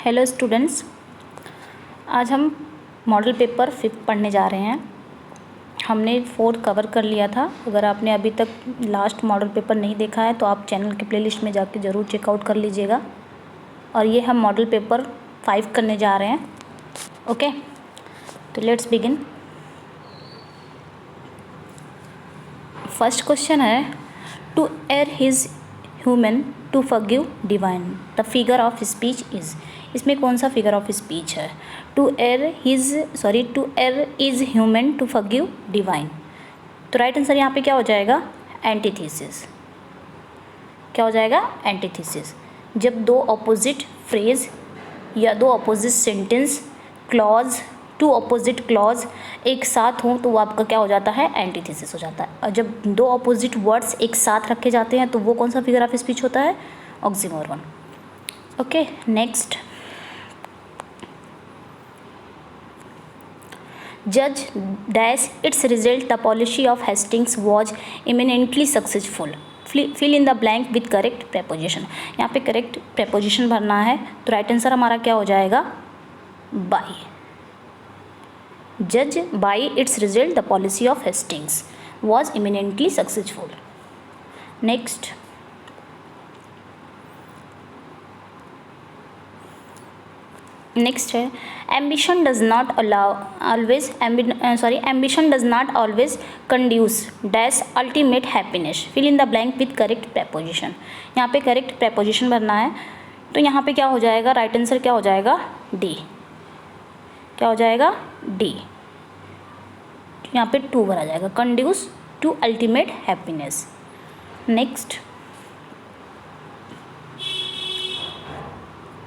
Hello students, आज हम model paper 5 पढ़ने जा रहे हैं। हमने 4 कवर कर लिया था। अगर आपने अभी तक लास्ट मॉडल पेपर नहीं देखा है तो आप चैनल के प्लेलिस्ट में जाके ज़रूर चेकआउट कर लीजिएगा। और ये हम मॉडल पेपर 5 करने जा रहे हैं। ओके, तो लेट्स बिगिन। फर्स्ट क्वेश्चन है, to err is human to forgive divine the figure of speech is. इसमें कौन सा फिगर ऑफ स्पीच है? To err is human to forgive divine. तो राइट आंसर यहाँ पे क्या हो जाएगा? एंटीथीसिस। क्या हो जाएगा? एंटीथीसिस। जब दो अपोजिट फ्रेज या दो opposite sentence clause, two opposite clause एक साथ हों तो वो आपका क्या हो जाता है? एंटीथीसिस हो जाता है। और जब दो अपोजिट वर्ड्स एक साथ रखे जाते हैं तो वो कौन सा फिगर ऑफ स्पीच होता है? ऑक्सीमोरॉन। Okay, next. जज dash its result the policy of Hastings was eminently successful. Fill in the blank with correct preposition. यहाँ पे करेक्ट प्रेपोजिशन भरना है। तो राइट आंसर हमारा क्या हो जाएगा? बाई। जज by its result the policy of Hastings was eminently successful. Next. Next है, ambition does not always conduce dash ultimate happiness. fill in the blank with correct preposition. यहाँ पे करेक्ट preposition भरना है। तो यहाँ पे क्या हो जाएगा? राइट आंसर क्या हो जाएगा? डी। क्या हो जाएगा? डी। यहाँ पे टू भरा जाएगा, conduce to ultimate happiness. Next,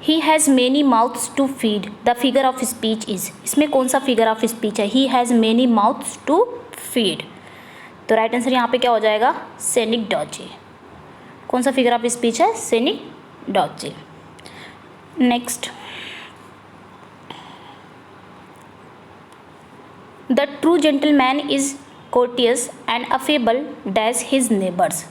He has many mouths to feed. The figure of speech is. इसमें कौन सा फिगर ऑफ स्पीच है? He has many mouths to feed. तो राइट आंसर यहाँ पे क्या हो जाएगा? Scenic Doge. कौन सा फिगर ऑफ स्पीच है? Scenic Doge. Next, the true gentleman is courteous and affable dash his neighbours.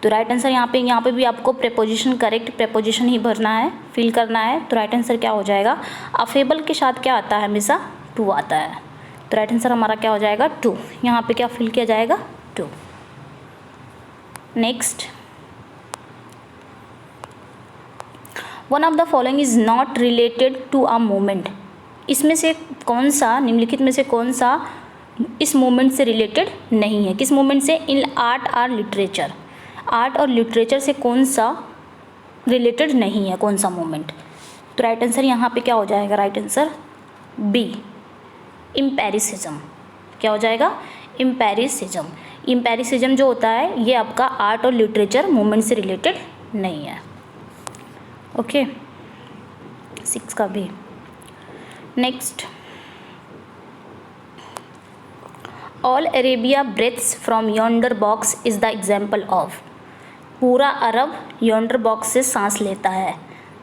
तो राइट आंसर यहाँ पे भी आपको प्रेपोजिशन, करेक्ट प्रेपोजिशन ही भरना है, फिल करना है। तो राइट आंसर क्या हो जाएगा? अफेबल के साथ क्या आता है? हमेशा टू आता है। तो राइट आंसर हमारा क्या हो जाएगा? टू। यहाँ पे क्या फिल किया जाएगा? To. Next, one of the following is not related to a moment. इसमें से कौन सा, निम्नलिखित में से कौन सा इस मोमेंट से रिलेटेड नहीं है? किस मोमेंट से? इन आर्ट और लिटरेचर। आर्ट और लिटरेचर से कौन सा रिलेटेड नहीं है? कौन सा मोमेंट? तो राइट आंसर यहाँ पे क्या हो जाएगा? Right answer B, empiricism. क्या हो जाएगा? इम्पेरिसिज्म। इम्पेरिसिज्म जो होता है ये आपका आर्ट और लिटरेचर मोमेंट से रिलेटेड नहीं है। ओके, 6 का भी। Next, all Arabia breaths from yonder box is the example of. पूरा अरब यॉन्डर बॉक्स से सांस लेता है।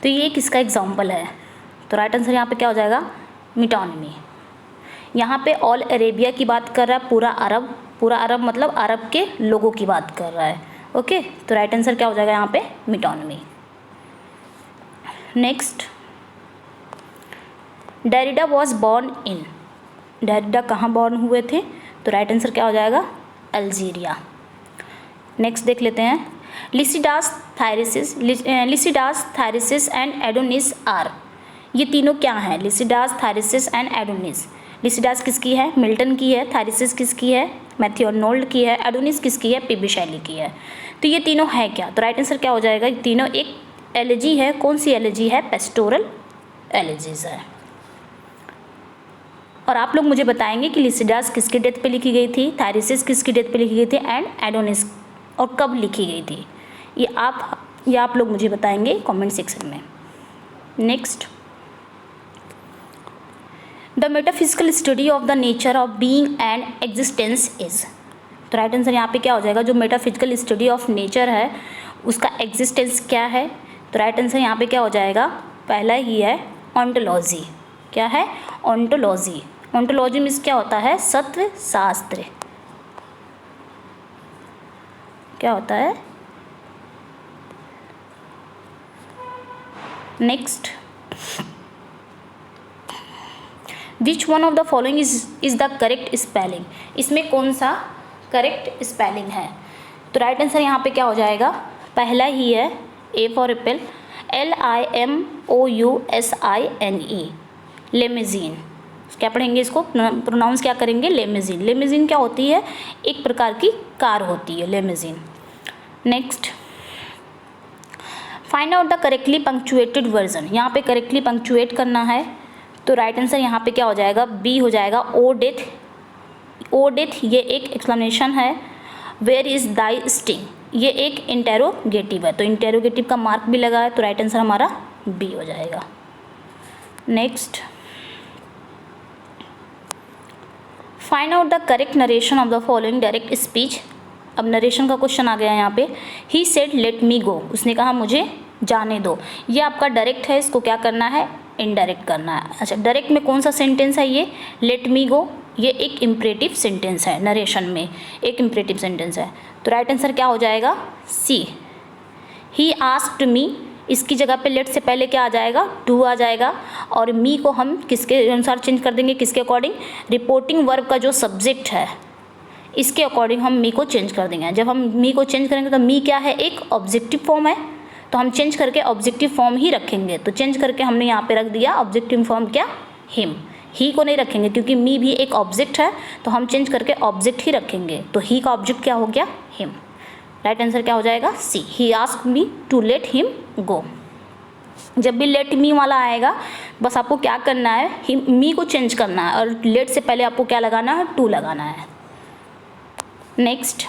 तो ये किसका एग्जाम्पल है? तो राइट आंसर यहाँ पे क्या हो जाएगा? मिटोनमी। यहाँ पे ऑल अरेबिया की बात कर रहा है, पूरा अरब मतलब अरब के लोगों की बात कर रहा है। ओके, तो राइट आंसर क्या हो जाएगा यहाँ पे? मिटोनमी। Next, Derrida was born in. Derrida कहाँ बॉर्न हुए थे? तो राइट आंसर क्या हो जाएगा? अल्जीरिया। नेक्स्ट देख लेते हैं, Lycidas Thyrsis and Adonais are. ये तीनों क्या हैं? Lycidas, Thyrsis and Adonais. Lycidas किसकी है? मिल्टन की है। थायरिसिस किसकी है? मैथ्यू आर्नोल्ड की है। एडोनिस किसकी है? पीबी शैली की है। तो ये तीनों है क्या? तो राइट आंसर क्या हो जाएगा? ये तीनों एक एलर्जी है। कौन सी एलर्जी है? पेस्टोरल एलर्जीज है। और आप लोग मुझे बताएंगे कि लिसिडास किसके डेथ पे लिखी गई थी, थायरिसिस किसकी डेथ पे लिखी गई थी, एंड एडोनिस और कब लिखी गई थी? ये आप लोग मुझे बताएंगे कमेंट सेक्शन में। Next, the metaphysical study of the nature of being and existence is. तो राइट आंसर यहाँ पे क्या हो जाएगा? जो मेटाफिजिकल स्टडी ऑफ नेचर है उसका एग्जिस्टेंस क्या है? तो राइट आंसर यहाँ पे क्या हो जाएगा? पहला ही है ऑन्टोलॉजी। क्या है? ऑन्टोलॉजी। ऑन्टोलॉजी मीन्स क्या होता है? सत्व शास्त्र। क्या होता है? Next, which one of the following is the correct spelling, इसमें कौन सा करेक्ट स्पेलिंग है? तो राइट आंसर यहाँ पे क्या हो जाएगा, पहला ही है, ए फॉर एप्पल, LIMOUSINE, लेमेजीन। क्या पढ़ेंगे इसको, प्रोनाउंस क्या करेंगे, लेमेजीन। लेमेजीन क्या होती है, एक प्रकार की कार होती है limousine. Next, find out the correctly punctuated version, यहाँ पे करेक्टली पंक्चुएट करना है। तो राइट आंसर यहाँ पे क्या हो जाएगा, बी हो जाएगा, ओ डेथ। ओ डेथ ये एक एक्सप्लेनेशन है। वेयर इज दाई स्टिंग, ये एक इंटेरोगेटिव है, तो इंटेरोगेटिव का मार्क भी लगा है, तो राइट आंसर हमारा बी हो जाएगा। Next, find out the correct narration of the following direct speech. अब नरेशन का क्वेश्चन आ गया यहाँ पे। ही सेड लेट मी गो, उसने कहा मुझे जाने दो। ये आपका डायरेक्ट है, इसको क्या करना है, इनडायरेक्ट करना है। अच्छा, डायरेक्ट में कौन सा सेंटेंस है ये, लेट मी गो, ये एक इम्परेटिव सेंटेंस है, नरेशन में एक इम्परेटिव सेंटेंस है, तो राइट आंसर क्या हो जाएगा, सी। ही आस्क्ड मी, इसकी जगह पे लेट से पहले क्या आ जाएगा, टू आ जाएगा, और मी को हम किसके अनुसार चेंज कर देंगे, किसके अकॉर्डिंग, रिपोर्टिंग वर्ब का जो सब्जेक्ट है इसके अकॉर्डिंग हम मी को चेंज कर देंगे। जब हम मी को चेंज करेंगे तो मी क्या है, एक ऑब्जेक्टिव फॉर्म है, तो हम चेंज करके ऑब्जेक्टिव फॉर्म ही रखेंगे। तो चेंज करके हमने यहाँ पे रख दिया ऑब्जेक्टिव फॉर्म क्या, हिम। ही को नहीं रखेंगे क्योंकि मी भी एक ऑब्जेक्ट है, तो हम चेंज करके ऑब्जेक्ट ही रखेंगे। तो ही का ऑब्जेक्ट क्या हो गया, हिम। राइट आंसर क्या हो जाएगा, C. He asked me to let him go. जब भी लेट मी वाला आएगा, बस आपको क्या करना है, हिम मी को चेंज करना है, और लेट से पहले आपको क्या लगाना है, टू लगाना है। Next,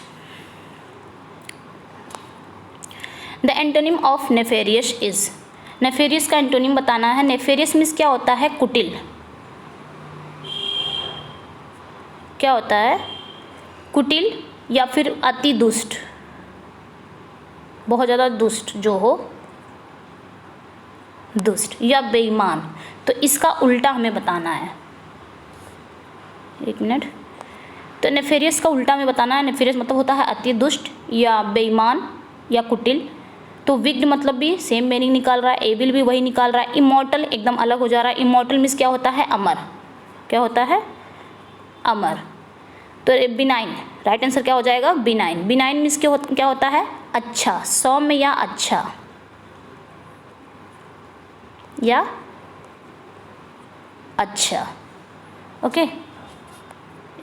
the antonym of nefarious is, nefarious का एंटोनिम बताना है। नेफेरियस मीन्स क्या होता है, कुटिल। क्या होता है, कुटिल या फिर अति दुष्ट, बहुत ज़्यादा दुष्ट जो हो, दुष्ट या बेईमान। तो इसका उल्टा हमें बताना है, एक मिनट। तो नेफेरियस का उल्टा हमें बताना है। नेफेरियस मतलब होता है अति दुष्ट या बेईमान या कुटिल। तो विग्ड मतलब भी सेम मीनिंग निकाल रहा है, एविल भी वही निकाल रहा है। इमॉर्टल एकदम अलग हो जा रहा है। इमॉर्टल मीन्स क्या होता है, अमर। क्या होता है, अमर। तो बिनाइन, राइट आंसर क्या हो जाएगा, बिनाइन। बिनाइन मीन्स क्या होता है, अच्छा, सौम्य या अच्छा, या अच्छा। ओके,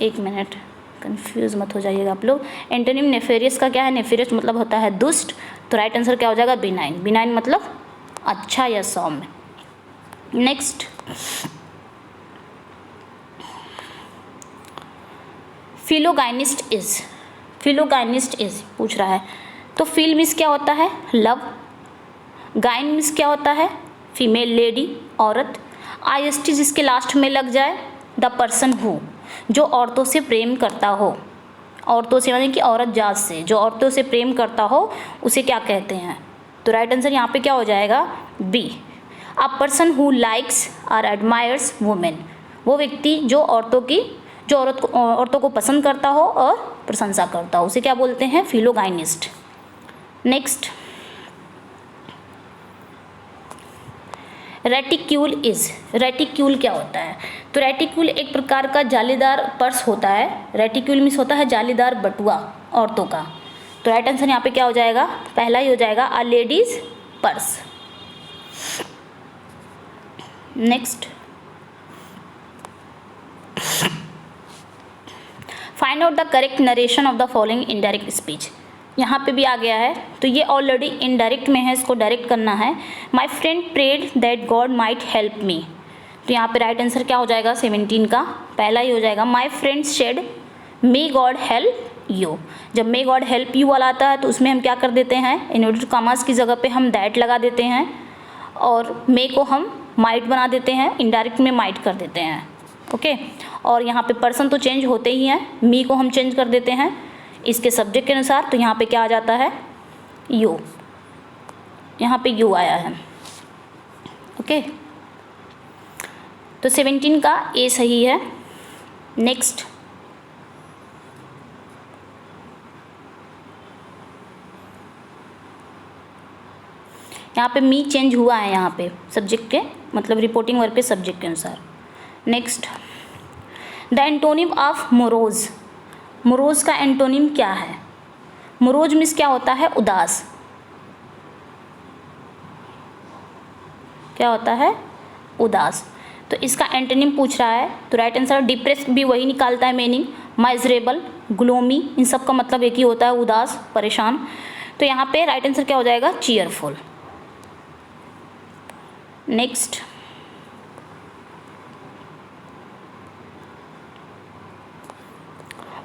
एक मिनट, कंफ्यूज मत हो जाइएगा आप लोग। एंटोनिम नेफेरियस का क्या है, नेफेरियस मतलब होता है दुष्ट, तो राइट आंसर क्या हो जाएगा, बिनाइन। बिनाइन मतलब अच्छा या सौम्य। नेक्स्ट, फिलोगाइनिस्ट इज, फिलोगाइनिस्ट इज पूछ रहा है। तो फिल मीन्स क्या होता है, लव। गाइन मीन्स क्या होता है, फीमेल, लेडी, औरत। IST जिसके लास्ट में लग जाए, द पर्सन हु, जो औरतों से प्रेम करता हो। औरतों से यानी कि औरत जात से, जो औरतों से प्रेम करता हो उसे क्या कहते हैं। तो राइट आंसर यहाँ पे क्या हो जाएगा, B. A person who likes और एडमायर्स वुमेन, वो व्यक्ति जो औरतों को पसंद करता हो और प्रशंसा करता हो, उसे क्या बोलते हैं, फिलोगाइनिस्ट। नेक्स्ट, रेटिक्यूल इज, रेटिक्यूल क्या होता है। तो रेटिक्यूल एक प्रकार का जालीदार पर्स होता है। रेटिक्यूल मीन्स होता है जालीदार बटुआ औरतों का। तो राइट आंसर यहाँ पे क्या हो जाएगा, पहला ही हो जाएगा, a ladies purse. Next, find out the correct narration of the following indirect speech. यहाँ पे भी आ गया है, तो ये ऑलरेडी इनडायरेक्ट में है, इसको डायरेक्ट करना है। My friend prayed that God might help me. तो यहाँ पे राइट आंसर क्या हो जाएगा, 17 का पहला ही हो जाएगा, my friend said may God help you. जब मे गॉड हेल्प यू वाला आता है तो उसमें हम क्या कर देते हैं, इन्वर्टेड कॉमास की जगह पे हम दैट लगा देते हैं, और मे को हम माइट बना देते हैं, इनडायरेक्ट में माइट कर देते हैं। ओके, और यहाँ पे पर्सन तो चेंज होते ही हैं, मी को हम चेंज कर देते हैं इसके सब्जेक्ट के अनुसार। तो यहाँ पे क्या आ जाता है, यू, यहाँ पे यू आया है। ओके, तो 17 का ए सही है। नेक्स्ट, यहाँ पे मी चेंज हुआ है यहाँ पे सब्जेक्ट के मतलब रिपोर्टिंग वर्ब के सब्जेक्ट के अनुसार। Next, the antonym of morose. Morose का एंटोनिम क्या है? मोरोज मीन्स क्या होता है? उदास। क्या होता है? उदास। तो इसका एंटोनिम पूछ रहा है तो राइट आंसर डिप्रेस भी वही निकालता है मीनिंग, माइजरेबल, ग्लोमी, इन सब का मतलब एक ही होता है, उदास, परेशान। तो यहाँ पे राइट आंसर क्या हो जाएगा? Cheerful. Next,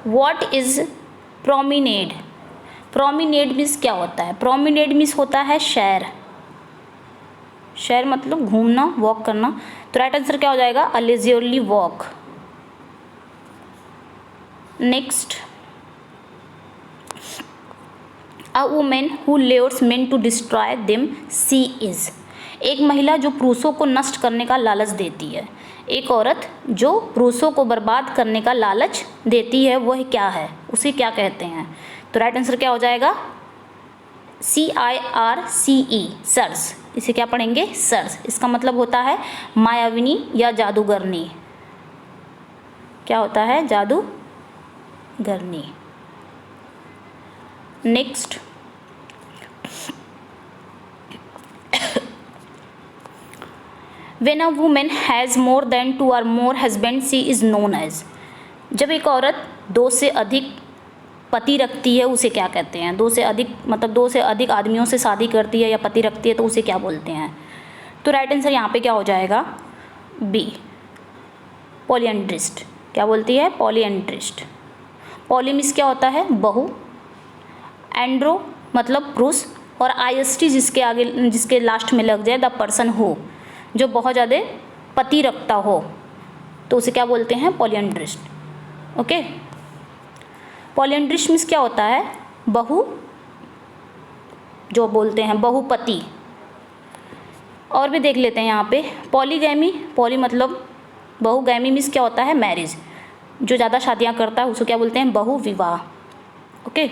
what is promenade. Promenade means क्या होता है? प्रोमिनेड मीन्स होता है शहर। शहर मतलब घूमना, वॉक करना। तो राइट आंसर क्या हो जाएगा? A leisurely walk. Next, a woman who lures men to destroy them she is. एक महिला जो पुरुषों को नष्ट करने का लालच देती है। एक औरत जो पुरुषों को बर्बाद करने का लालच देती है वह क्या है? उसे क्या कहते हैं? तो राइट आंसर क्या हो जाएगा? CIRCE, Circe. इसे क्या पढ़ेंगे? सर्स। इसका मतलब होता है मायाविनी या जादूगरनी। क्या होता है? जादूगरनी। Next, When a woman has more than 2 or more husbands, she is known as। जब एक औरत 2 से अधिक पति रखती है उसे क्या कहते हैं? 2 से अधिक मतलब 2 से अधिक आदमियों से शादी करती है या पति रखती है तो उसे क्या बोलते हैं? तो राइट आंसर यहाँ पे क्या हो जाएगा? बी, पॉलीएंड्रिस्ट। क्या बोलती है? पॉलीएंड्रिस्ट। पॉली मीन्स क्या होता है? बहु, एंड्रो मतलब पुरुष, और IST जिसके आगे जिसके लास्ट में लग जाए द पर्सन हु, जो बहुत ज़्यादा पति रखता हो तो उसे क्या बोलते हैं? पॉलीएंड्रिस्ट। ओके, पॉलीएंड्रिस्ट मीन्स क्या होता है? बहु, जो बोलते हैं बहुपति। और भी देख लेते हैं यहाँ पे पॉलीगैमी। पॉली मतलब बहुगैमी मीन्स क्या होता है? मैरिज। जो ज़्यादा शादियाँ करता है उसको क्या बोलते हैं? बहुविवाह। ओके,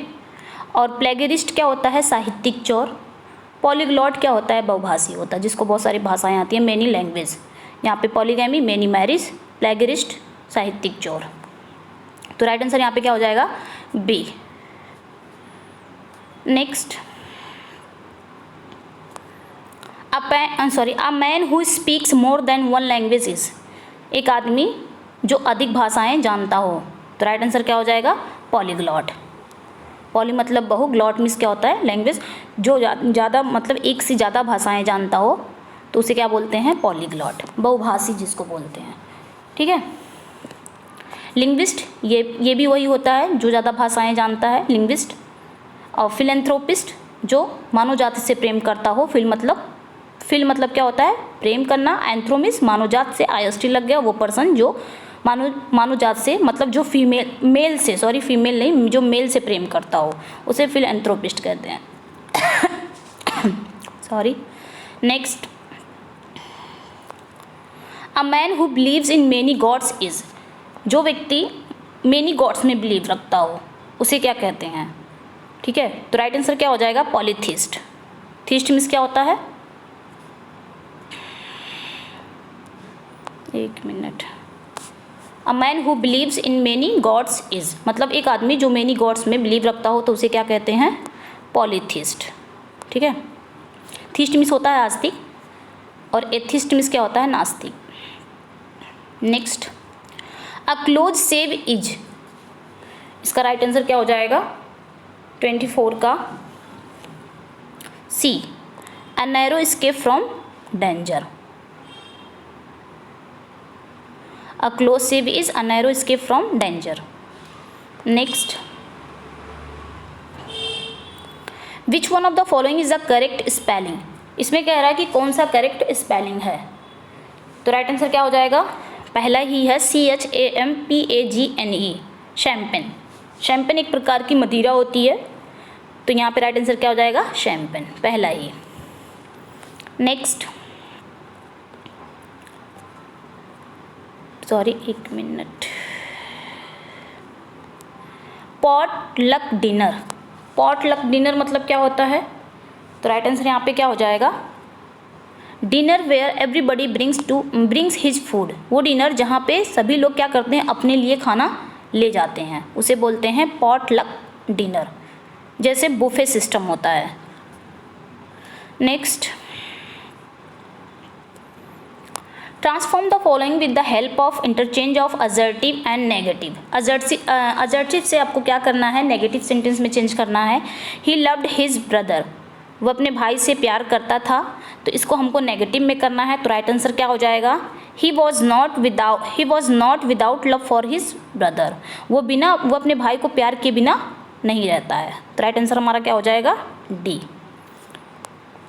और प्लेगरिस्ट क्या होता है? साहित्यिक चोर। पॉलीग्लॉट क्या होता है? बहुभाषी होता है, जिसको बहुत सारी भाषाएं आती हैं, मेनी लैंग्वेज। यहाँ पे पॉलीगैमी, मेनी मैरिज, प्लेगरिस्ट, साहित्यिक चोर। तो राइट आंसर यहाँ पे क्या हो जाएगा? B. Next, a man who speaks more than 1 language is. एक आदमी जो अधिक भाषाएं जानता हो। तो राइट आंसर क्या हो जाएगा? पॉलीग्लॉट। पॉली मतलब बहु, ग्लॉट मीन्स क्या होता है? लैंग्वेज। जो ज़्यादा मतलब एक से ज़्यादा भाषाएं जानता हो तो उसे क्या बोलते हैं? पॉलीग्लॉट, बहुभाषी जिसको बोलते हैं। ठीक है। लिंग्विस्ट ये भी वही होता है जो ज़्यादा भाषाएं जानता है, लिंग्विस्ट। और फिलेंथ्रोपिस्ट जो मानव जाति से प्रेम करता हो। फिल मतलब क्या होता है? प्रेम करना। एंथ्रो मीन्स मानव जात से IST लग गया, वो पर्सन जो मानव जात से मतलब जो मेल से फीमेल नहीं, जो मेल से प्रेम करता हो उसे फिलेंथ्रोपिस्ट कहते हैं। Sorry. Next, a man who believes in many God's is. जो व्यक्ति मेनी गॉड्स में बिलीव रखता हो उसे क्या कहते हैं? ठीक है, तो राइट आंसर क्या हो जाएगा? पॉलीथीस्ट। थीस्ट मीन्स क्या होता है? एक minute. A man who believes in many God's is मतलब एक आदमी जो मेनी गॉड्स में बिलीव रखता हो तो उसे क्या कहते हैं? पॉलीथीस्ट। ठीक है। थीस्ट मीन्स होता है आस्तिक और एथिस्ट मीन्स क्या होता है? नास्तिक। Next, a close save is. इसका राइट आंसर क्या हो जाएगा? 24 का C, a narrow escape from danger. A close save is a narrow escape from danger. Next, which one of the following is the correct spelling? इसमें कह रहा है कि कौन सा करेक्ट स्पेलिंग है। तो राइट आंसर क्या हो जाएगा? पहला ही है CHAMPAGNE, शैम्पेन। शैम्पेन एक प्रकार की मदिरा होती है, तो यहाँ पे राइट आंसर क्या हो जाएगा? शैम्पेन, पहला ही। नेक्स्ट, सॉरी एक minute. Pot luck dinner. Pot luck dinner मतलब क्या होता है? तो राइट आंसर यहाँ पे क्या हो जाएगा, dinner where everybody brings his food. वो डिनर जहाँ पे सभी लोग क्या करते हैं, अपने लिए खाना ले जाते हैं, उसे बोलते हैं पॉटलक डिनर, जैसे बुफे सिस्टम होता है। Next, transform the following with the help of interchange of assertive and negative. Assertive से आपको क्या करना है, नेगेटिव सेंटेंस में चेंज करना है। ही लव्ड हिज ब्रदर, वो अपने भाई से प्यार करता था, तो इसको हमको नेगेटिव में करना है। तो राइट आंसर क्या हो जाएगा, he was not without love for his brother. वो अपने भाई को प्यार के बिना नहीं रहता है। तो राइट आंसर हमारा क्या हो जाएगा, D.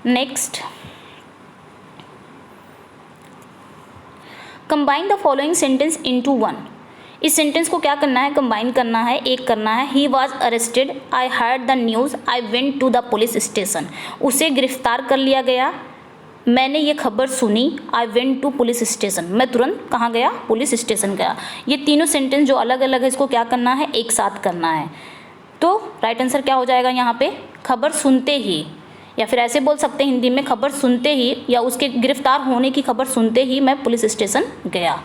Next, combine the following sentence into one. इस सेंटेंस को क्या करना है, कंबाइन करना है, एक करना है। He was arrested, I heard the news, I went to the police station. उसे गिरफ्तार कर लिया गया, मैंने ये खबर सुनी। I went to police station, मैं तुरंत कहाँ गया, पुलिस स्टेशन गया। ये तीनों सेंटेंस जो अलग अलग है, इसको क्या करना है, एक साथ करना है। तो राइट आंसर क्या हो जाएगा यहाँ पे, खबर सुनते ही, या फिर ऐसे बोल सकते हैं हिंदी में, खबर सुनते ही, या उसके गिरफ्तार होने की खबर सुनते ही मैं पुलिस स्टेशन गया।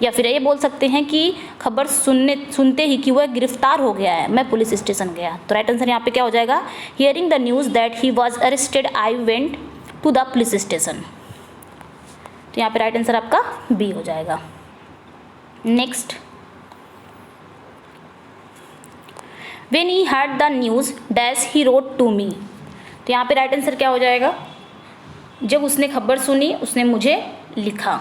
या फिर ये बोल सकते हैं कि खबर सुनते ही कि वह गिरफ्तार हो गया है, मैं पुलिस स्टेशन गया। तो राइट आंसर यहाँ पे क्या हो जाएगा, hearing the news that he was arrested I went to the police station. तो यहाँ पे राइट आंसर आपका बी हो जाएगा। Next, when he heard the news dash he wrote to me. तो यहाँ पे राइट आंसर क्या हो जाएगा, जब उसने खबर सुनी उसने मुझे लिखा।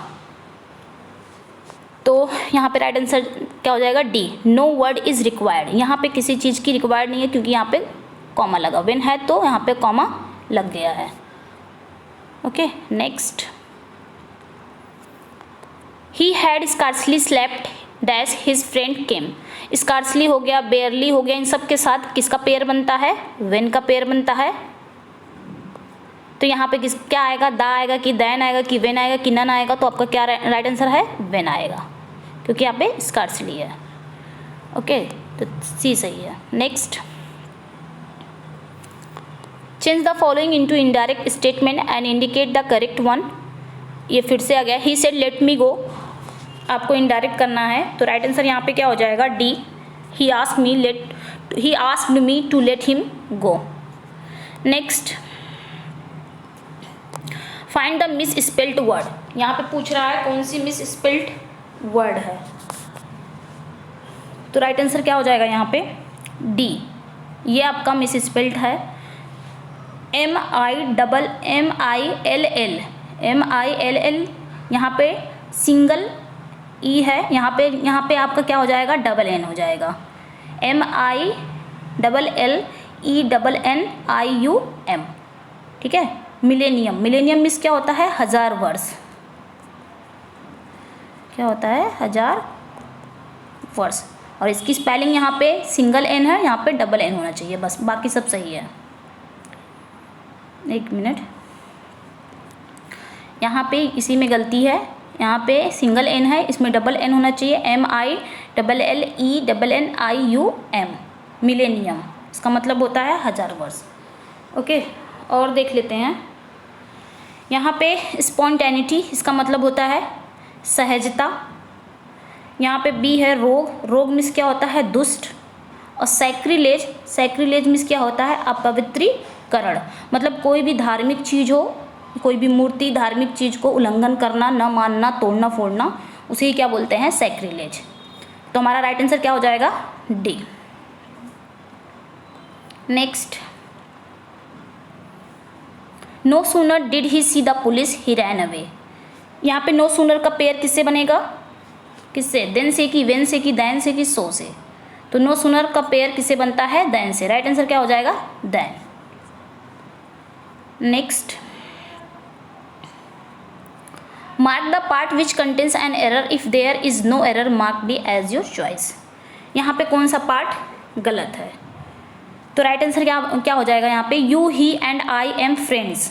तो यहाँ पे राइट आंसर क्या हो जाएगा, D. No word is required, यहाँ पे किसी चीज़ की रिक्वायर्ड नहीं है क्योंकि यहाँ पे कॉमा लगा, व्हेन है तो यहाँ पे कॉमा लग गया है। Okay, next, he had scarcely slept dash his friend came. Scarcely हो गया, बेयरली हो गया, इन सब के साथ किसका पेयर बनता है, व्हेन का पेयर बनता है। तो यहाँ पे क्या आएगा, दा आएगा कि दैन आएगा कि व्हेन आएगा कि नन आएगा। तो आपका क्या राइट आंसर है, व्हेन आएगा, क्योंकि यहाँ पे स्कार्सली है। ओके, तो सी सही है। Next, change the following into indirect statement and indicate the correct one. ये फिर से आ गया, ही सेड लेट मी गो, आपको इनडायरेक्ट करना है। तो राइट आंसर यहाँ पे क्या हो जाएगा, D. He asked me to let him go. Next, find the misspelt word. यहाँ पे पूछ रहा है कौन सी मिस स्पेल्ट वर्ड है। तो राइट आंसर क्या हो जाएगा यहाँ पे, डी। ये आपका मिस स्पेल्ट है, MILL। यहाँ पे सिंगल ई है, यहाँ पे आपका क्या हो जाएगा, डबल एन हो जाएगा। MILLENNIUM, ठीक है। मिलेनियम मिस क्या होता है, 1000 वर्ष। क्या होता है, 1000 वर्ष। और इसकी स्पेलिंग यहाँ पे सिंगल एन है, यहाँ पे डबल एन होना चाहिए, बस बाकी सब सही है। एक मिनट, यहाँ पे इसी में गलती है, यहाँ पे सिंगल एन है, इसमें डबल एन होना चाहिए। MILLENNIUM, मिलेनियम, इसका मतलब होता है 1000 वर्ष। ओके, और देख लेते हैं। यहाँ पे स्पॉन्टेनिटी, इसका मतलब होता है सहजता। यहाँ पे बी है रोग मिस क्या होता है, दुष्ट। और सैक्रिलेज मिस क्या होता है, अपवित्रीकरण। मतलब कोई भी धार्मिक चीज़ हो, कोई भी मूर्ति, धार्मिक चीज़ को उल्लंघन करना, न मानना, तोड़ना फोड़ना, उसे क्या बोलते हैं, सैक्रिलेज। तो हमारा राइट आंसर क्या हो जाएगा, D. Next, no sooner did he see the police he ran away. यहाँ पे नो सूनर का पेयर किससे बनेगा, किससे, देन से कि वेन से कि दैन से कि सो से। तो नो सूनर का पेयर किससे बनता है, दैन से। राइट आंसर क्या हो जाएगा, than. Next, mark the part which contains an error, if there is no error mark D as your choice. यहाँ पे कौन सा पार्ट गलत है। तो राइट आंसर क्या हो जाएगा यहाँ पे, you he and I am friends.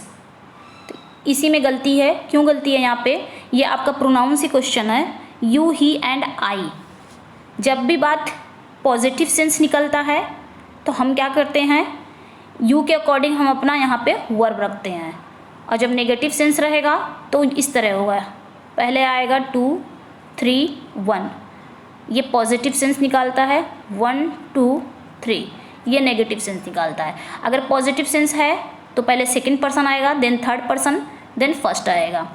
तो इसी में गलती है, क्यों गलती है यहाँ पे, ये आपका प्रोनाउंस ही क्वेश्चन है। यू ही एंड आई, जब भी बात पॉजिटिव सेंस निकलता है तो हम क्या करते हैं, यू के अकॉर्डिंग हम अपना यहाँ पे वर्ब रखते हैं। और जब नेगेटिव सेंस रहेगा तो इस तरह होगा, पहले आएगा 2 3 1, ये पॉजिटिव सेंस निकालता है, 1 2 3 ये नेगेटिव सेंस निकालता है। अगर पॉजिटिव सेंस है तो पहले सेकंड पर्सन आएगा, then third person, then first आएगा।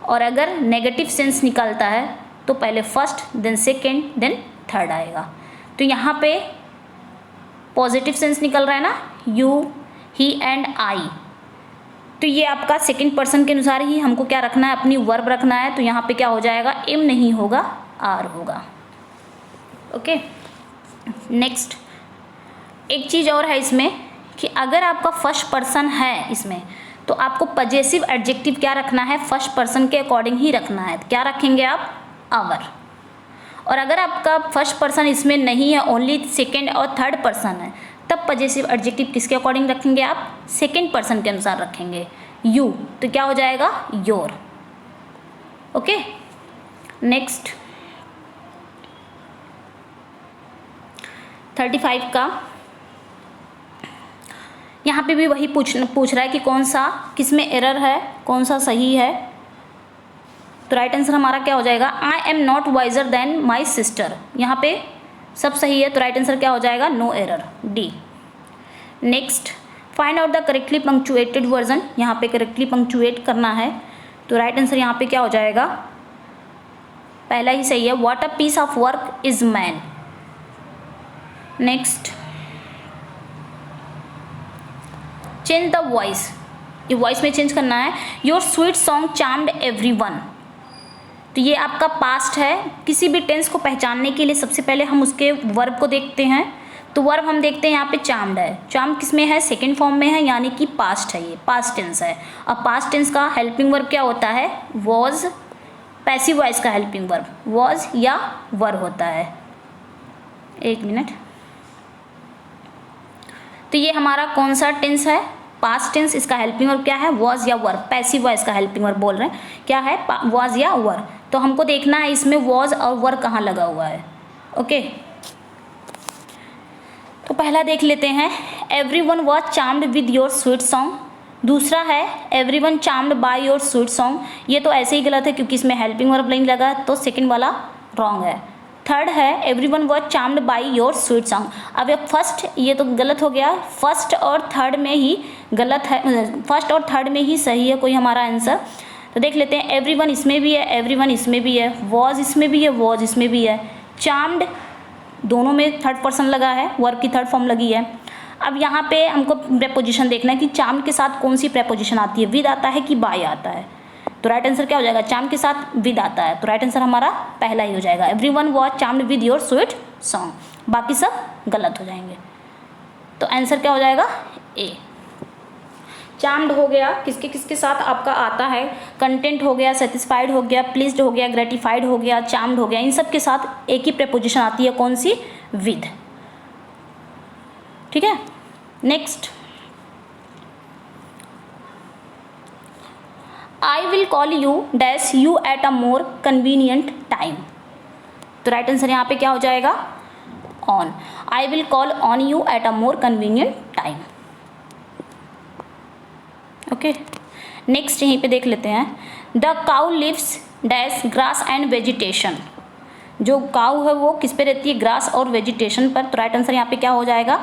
और अगर नेगेटिव सेंस निकालता है तो पहले first, then second, then third आएगा। तो यहाँ पे पॉजिटिव सेंस निकल रहा है ना, यू, ही एंड आई, तो ये आपका सेकंड पर्सन के अनुसार ही हमको क्या रखना है, अपनी वर्ब रखना है। तो यहाँ पे क्या हो जाएगा, एम नहीं होगा, आर होगा। ओके, नेक्स्ट एक चीज़ और है इसमें कि अगर आपका फर्स्ट पर्सन है इसमें तो आपको पजेसिव एडजेक्टिव क्या रखना है, फर्स्ट पर्सन के अकॉर्डिंग ही रखना है। क्या रखेंगे आप, आवर। और अगर आपका फर्स्ट पर्सन इसमें नहीं है, ओनली सेकेंड और थर्ड पर्सन है, तब पजेसिव एडजेक्टिव किसके अकॉर्डिंग रखेंगे आप, सेकेंड पर्सन के अनुसार रखेंगे, यू, तो क्या हो जाएगा, योर। ओके, नेक्स्ट 35 का यहाँ पे भी वही पूछ रहा है कि कौन सा किसमें एरर है, कौन सा सही है। तो राइट आंसर हमारा क्या हो जाएगा, I am not visor then my sister. यहाँ पे सब सही है, तो राइट आंसर क्या हो जाएगा, no error, D. Next, find out the correctly punctuated version. यहाँ पे करेक्टली पंक्चुएट करना है, तो राइट आंसर यहाँ पे क्या हो जाएगा, पहला ही सही है, what a piece of work is man. Next, change the voice, ये वॉइस में चेंज करना है, your sweet song charmed everyone. तो ये आपका पास्ट है, किसी भी टेंस को पहचानने के लिए सबसे पहले हम उसके वर्ब को देखते हैं। तो वर्ब हम देखते हैं यहाँ पे चार्म्ड है, चार्म किस में है, सेकंड फॉर्म में है, यानी कि पास्ट है, ये पास्ट टेंस है। अब पास्ट टेंस का हेल्पिंग वर्ब क्या होता है, वॉज, पैसिव वॉइस का हेल्पिंग वर्ब वॉज या वर होता है। एक मिनट, तो ये हमारा कौन सा टेंस है, पास्ट टेंस, इसका हेल्पिंग वर्ब क्या है, वॉज या वर। पैसिव वॉइस का हेल्पिंग वर्ब बोल रहे हैं क्या है, वॉज या वर। तो हमको देखना है इसमें वॉज और वर कहाँ लगा हुआ है। ओके, तो पहला देख लेते हैं, everyone was charmed with your sweet song. दूसरा है everyone charmed by your sweet song, ये तो ऐसे ही गलत है क्योंकि इसमें हेल्पिंग वर्ब नहीं लगा, तो सेकंड वाला रॉन्ग है। थर्ड है everyone was charmed by your sweet song. अब ये फर्स्ट, ये तो गलत हो गया, फर्स्ट और थर्ड में ही गलत है, फर्स्ट और थर्ड में ही सही है कोई हमारा आंसर। तो देख लेते हैं, एवरीवन इसमें भी है, एवरीवन इसमें भी है, वॉज इसमें भी है, वॉज इसमें भी है, चार्म्ड दोनों में थर्ड पर्सन लगा है, वर्ब की थर्ड फॉर्म लगी है। अब यहाँ पे हमको प्रेपोजिशन देखना है कि चार्म के साथ कौन सी प्रेपोजिशन आती है, विद आता है कि बाय आता है। तो राइट आंसर क्या हो जाएगा, चार्म के साथ विद आता है, तो राइट आंसर हमारा पहला ही हो जाएगा, everyone was charmed with your sweet song. बाकी सब गलत हो जाएंगे, तो आंसर क्या हो जाएगा, ए। चार्म्ड हो गया, किसके किसके साथ आपका आता है, कंटेंट हो गया, सेटिस्फाइड हो गया, प्लीज्ड हो गया, ग्रेटिफाइड हो गया, चार्म्ड हो गया, इन सब के साथ एक ही प्रेपोजिशन आती है, कौन सी, विद। ठीक है, next, I will call you dash you at a more convenient time. तो राइट आंसर यहाँ पे क्या हो जाएगा, on. I will call on you at a more convenient time. Okay, next यहीं पे देख लेते हैं, the cow lives dash grass and vegetation. जो काउ है वो किस पे रहती है, ग्रास और वेजिटेशन पर, तो राइट आंसर यहाँ पे क्या हो जाएगा,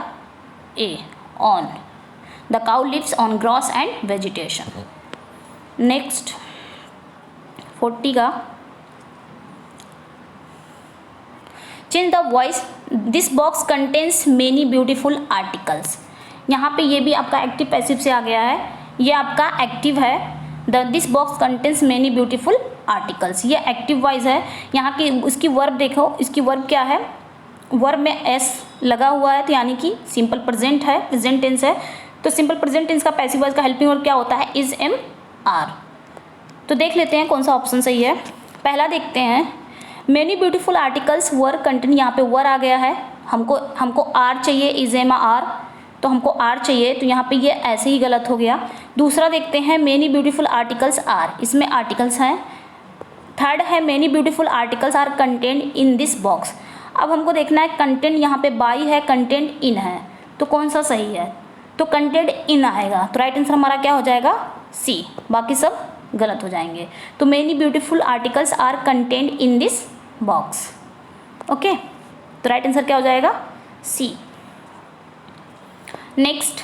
A, on. The cow lives on grass and vegetation. Next 40 का, change the voice, this box contains many beautiful articles. यहाँ पे ये भी आपका एक्टिव पैसिव से आ गया है, ये आपका एक्टिव है, this box contains many beautiful articles, ये एक्टिव वॉइस है। यहाँ की उसकी वर्ब देखो, इसकी वर्ब क्या है, वर्ब में एस लगा हुआ है, तो यानी कि सिंपल प्रेजेंट है, प्रेजेंट टेंस है। तो सिंपल प्रेजेंट टेंस का पैसिव वॉइस का हेल्पिंग वर्ब क्या होता है, इज, एम, आर। तो देख लेते हैं कौन सा ऑप्शन सही है। पहला देखते हैं, मेनी ब्यूटीफुल आर्टिकल्स वर कंटेंट, यहाँ पे वर आ गया है, हमको आर चाहिए, इज, एम, आर, तो हमको आर चाहिए, तो यहाँ पे ये ऐसे ही गलत हो गया। दूसरा देखते हैं, मेनी ब्यूटीफुल आर्टिकल्स आर, इसमें आर्टिकल्स हैं। थर्ड है, many beautiful articles are content in this box. अब हमको देखना है कंटेंट यहाँ पे बाई है, कंटेंट इन है, तो कौन सा सही है। तो कंटेंट इन आएगा, तो राइट आंसर हमारा क्या हो जाएगा सी, बाकी सब गलत हो जाएंगे। तो many beautiful articles are content in this box. Okay, तो राइट आंसर क्या हो जाएगा C. Next,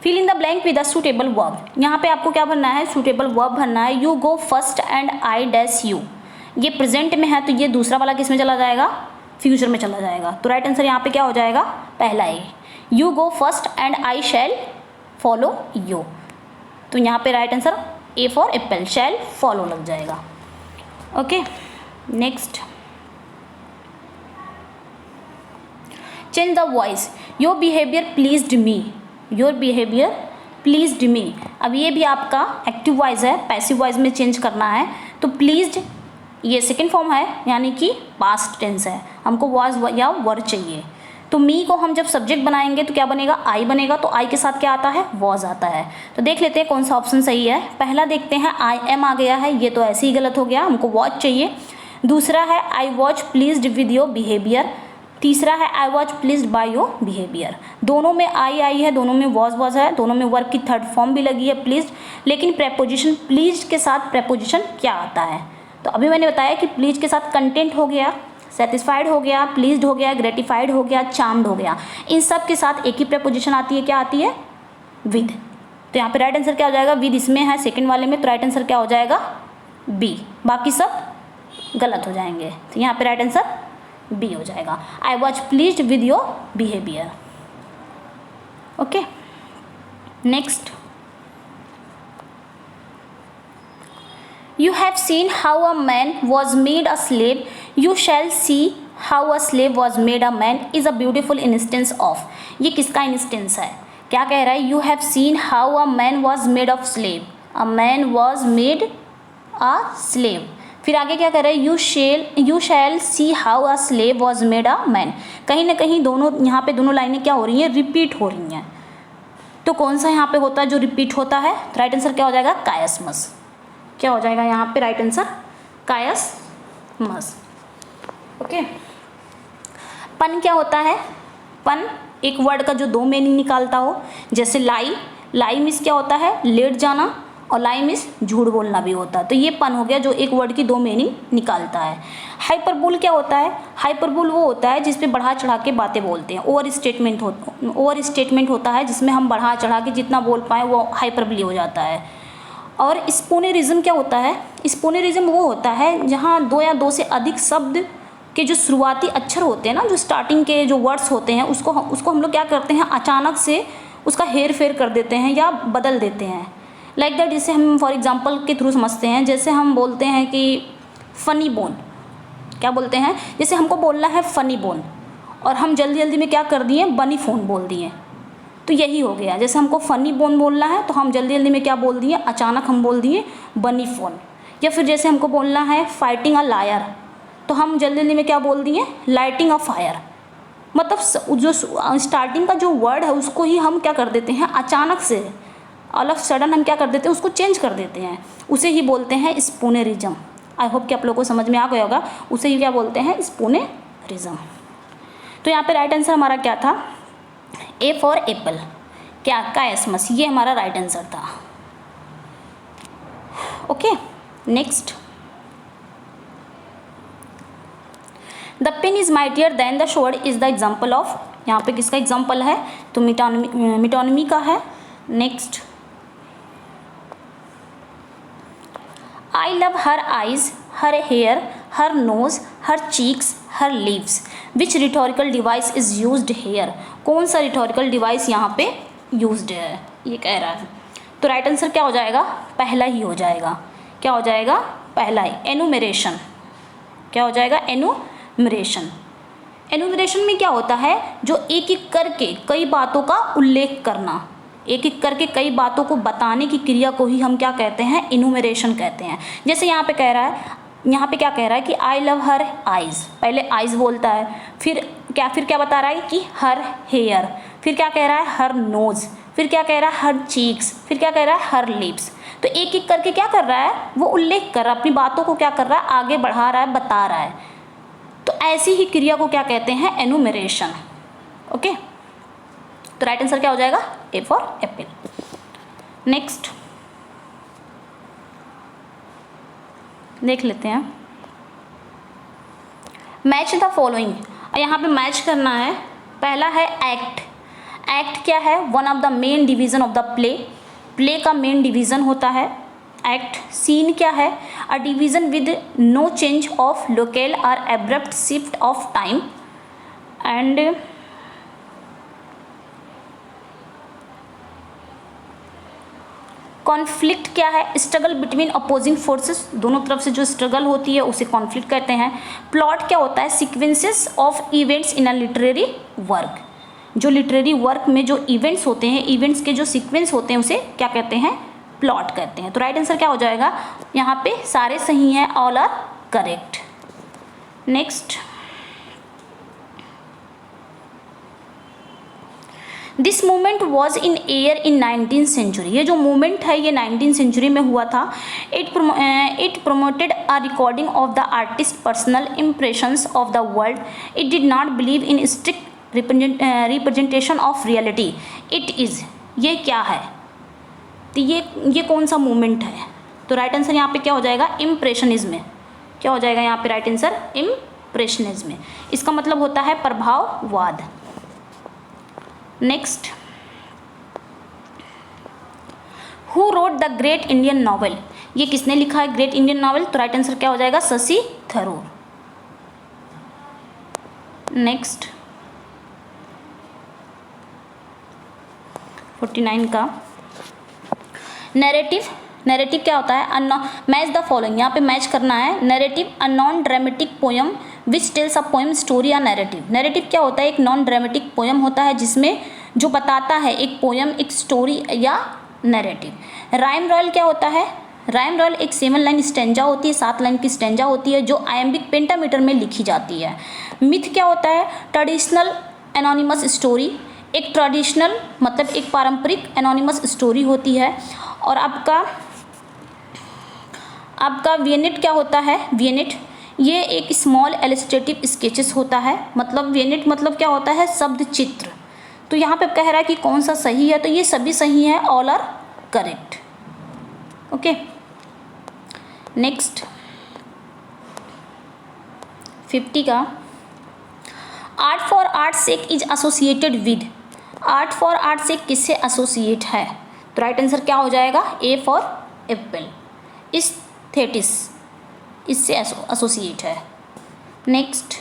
fill in the blank with a suitable verb. यहाँ पे आपको क्या भरना है, सूटेबल वर्ब भरना है। You go first and I dash you, ये प्रेजेंट में है तो ये दूसरा वाला किस में चला जाएगा, फ्यूचर में चला जाएगा। तो राइट आंसर यहाँ पे क्या हो जाएगा, पहला A, you go first and I shall follow you. तो यहाँ पे right answer A for apple, shall follow लग जाएगा। Okay, next, change the voice, your behaviour pleased me, your behaviour pleased me. अब ये भी आपका एक्टिव वॉइस है, पैसिव वॉइस में चेंज करना है। तो प्लीज्ड ये सेकेंड फॉर्म है, यानी कि पास्ट टेंस है, हमको वॉज या वर चाहिए। तो मी को हम जब सब्जेक्ट बनाएंगे तो क्या बनेगा, आई बनेगा। तो आई के साथ क्या आता है, वॉज आता है। तो देख लेते हैं कौन सा ऑप्शन सही है। पहला देखते हैं, आई एम आ गया है, ये तो ऐसे ही गलत हो गया, हमको वॉच चाहिए। दूसरा है I was pleased with your behaviour. तीसरा है I was pleased by your behaviour. दोनों में आई है, दोनों में वॉज है, दोनों में वर्क की थर्ड फॉर्म भी लगी है प्लीज्ड। लेकिन प्रेपोजिशन प्लीज्ड के साथ प्रेपोजिशन क्या आता है, तो अभी मैंने बताया कि प्लीज के साथ कंटेंट हो गया, सेटिस्फाइड हो गया, प्लीज्ड हो गया, ग्रेटिफाइड हो गया, चार्म्ड हो गया। इन सब के साथ एक ही प्रेपोजिशन आती है, क्या आती है, विद। तो यहाँ पे राइट आंसर क्या हो जाएगा, विद इसमें है सेकंड वाले में, तो राइट आंसर क्या हो जाएगा बी, बाकी सब गलत हो जाएंगे। तो यहाँ पे राइट आंसर बी हो जाएगा, I was pleased with your behaviour. Okay, next, You have seen how a man was made a slave. You shall see how a slave was made a man is a beautiful instance of. ये किसका instance है, क्या कह रहा है, You have seen how a man was made of slave. A man was made a slave. फिर आगे क्या कह रहा है, You shall see how a slave was made a man. कहीं ना कहीं दोनों यहाँ पे दोनों लाइनें क्या हो रही हैं, रिपीट हो रही हैं। तो कौन सा यहाँ पे होता है जो रिपीट होता है, तो राइट आंसर क्या हो जाएगा, कायसमस। क्या हो जाएगा यहाँ पे राइट आंसर, कायसमस। ओके, पन क्या होता है, पन एक वर्ड का जो दो मीनिंग निकालता हो, जैसे लाई मिस क्या होता है, लेट जाना, और लाई मिस झूठ बोलना भी होता है। तो ये पन हो गया जो एक वर्ड की दो मीनिंग निकालता है। हाइपरबोल क्या होता है, हाइपरबोल वो होता है जिसपे बढ़ा चढ़ा के बातें बोलते हैं। ओवर स्टेटमेंट होता है जिसमें हम बढ़ा चढ़ा के जितना बोल पाए वो हाइपरबोली हो जाता है। और स्पोनेरिज्म क्या होता है, स्पोनेरिज्म वो होता है जहाँ दो या दो से अधिक शब्द के जो शुरुआती अक्षर होते हैं ना, जो स्टार्टिंग के जो वर्ड्स होते हैं, उसको हम लोग क्या करते हैं, अचानक से उसका हेर फेर कर देते हैं या बदल देते हैं। लाइक दैट, जिसे हम फॉर एग्जांपल के थ्रू समझते हैं। जैसे हम बोलते हैं कि फ़नी बोन, क्या बोलते हैं, जैसे हमको बोलना है फ़नी बोन और हम जल्दी जल्दी में क्या कर दिए, बनी फ़ोन बोल दिए। तो यही हो गया, जैसे हमको फ़नी बोन बोलना है तो हम जल्दी जल्दी में क्या बोल दिए, अचानक हम बोल दिए बनी फ़ोन। या फिर जैसे हमको बोलना है फाइटिंग अ लायर, तो हम जल्दी जल्दी में क्या बोल दिए, लाइटिंग अ फायर। मतलब जो स्टार्टिंग का जो वर्ड है उसको ही हम क्या कर देते हैं, अचानक से ऑल ऑफ सडन हम क्या कर देते हैं, उसको चेंज कर देते हैं। उसे ही बोलते हैं स्पोनेरिज्म। आई होप कि आप लोगों को समझ में आ गया होगा, उसे ही क्या बोलते हैं, स्पोनेरिज्म। तो यहाँ पे राइट आंसर हमारा क्या था, ए फॉर एप्पल, क्या कायसमस, ये हमारा राइट आंसर था। Okay, next, the pen is mightier than the sword is the example of, यहाँ पे किसका एग्जाम्पल है, तो मिटोनमी का है। Next, I love her eyes, her hair, her nose, her cheeks, her lips, which rhetorical device is used here. कौन सा rhetorical device यहाँ पे यूज्ड है, ये कह रहा है। तो राइट आंसर क्या हो जाएगा, पहला ही हो जाएगा। क्या हो जाएगा, पहला ही, एनुमरेशन। क्या हो जाएगा, एनुमरेशन। एनुमरेशन में क्या होता है, जो एक एक करके कई बातों का उल्लेख करना, एक एक करके कई बातों को बताने की क्रिया को ही हम क्या कहते हैं, इनुमरेशन कहते हैं। जैसे यहाँ पे कह रहा है, यहाँ पे क्या कह रहा है कि आई लव हर आइज़, पहले आइज़ बोलता है, फिर क्या बता रहा है कि हर हेयर, फिर क्या कह रहा है, हर नोज़, फिर क्या कह रहा है, हर चीक्स, फिर क्या कह रहा है, हर लिप्स। तो एक एक करके क्या कर रहा है, वो उल्लेख कर रहा है, अपनी बातों को क्या कर रहा है, आगे बढ़ा रहा है, बता रहा है। तो ऐसी ही क्रिया को क्या कहते हैं, एनुमरेशन। ओके, तो राइट आंसर क्या हो जाएगा? A for apple. नेक्स्ट देख लेते हैं, मैच द फॉलोइंग। यहाँ पे मैच करना है। पहला है एक्ट। एक्ट क्या है? One of the main division of the play. Play का मेन डिवीजन होता है एक्ट। सीन क्या है? A division with no change of locale और abrupt shift of time. And conflict क्या है? स्ट्रगल बिटवीन अपोजिंग फोर्सेस, दोनों तरफ से जो स्ट्रगल होती है उसे कॉन्फ्लिक्ट कहते हैं। प्लॉट क्या होता है? Sequences of events in a literary work. जो लिटरेरी वर्क में जो इवेंट्स होते हैं, इवेंट्स के जो सीक्वेंस होते हैं उसे क्या कहते हैं? प्लॉट कहते हैं। तो राइट आंसर क्या हो जाएगा? यहाँ पे सारे सही हैं, all are correct. Next, this movement was in air in 19th century. ये जो मूवमेंट है ये 19th सेंचुरी में हुआ था। It promoted a recording of the artist personal impressions of the world. It did not believe in strict representation of reality. It is, ये क्या है? तो ये कौन सा मूवमेंट है? तो राइट आंसर यहाँ पे क्या हो जाएगा? इम्प्रेशनिज्म। क्या हो जाएगा यहाँ पे राइट आंसर? इम्प्रेशनिज्म। इसका मतलब होता है प्रभाववाद। Next, who wrote the great Indian novel. ये किसने लिखा है ग्रेट इंडियन नॉवेल? तो राइट आंसर क्या हो जाएगा? शशि थरूर। नेक्स्ट 49 का नैरेटिव। नैरेटिव क्या होता है? Match the following. यहाँ पे मैच करना है। Narrative a non dramatic poem which tells a poem story या नैरेटिव। नैरेटिव क्या होता है? एक नॉन ड्रामेटिक पोयम होता है जिसमें जो बताता है एक पोयम, एक स्टोरी या नैरेटिव। राइम रॉयल क्या होता है? राइम रॉयल एक 7 लाइन स्टेंजा होती है, 7 लाइन की स्टेंजा होती है जो आयम्बिक पेंटामीटर में लिखी जाती है। मिथ क्या होता है? Traditional anonymous story. एक ट्रेडिशनल मतलब एक पारंपरिक एनोनिमस स्टोरी होती है। और आपका वियनेट क्या होता है? वियनेट ये एक स्मॉल इलस्ट्रेटिव स्केचेस होता है। मतलब वियनेट मतलब क्या होता है? शब्द चित्र। तो यहाँ पे कह रहा है कि कौन सा सही है? तो ये सभी सही है, all are correct. Okay, next 50 का art for art sake is associated with. Art for art sake किससे एसोसिएट है? तो राइट आंसर क्या हो जाएगा? A for apple. एस्थेटिक्स इससे एसोसिएट है। Next,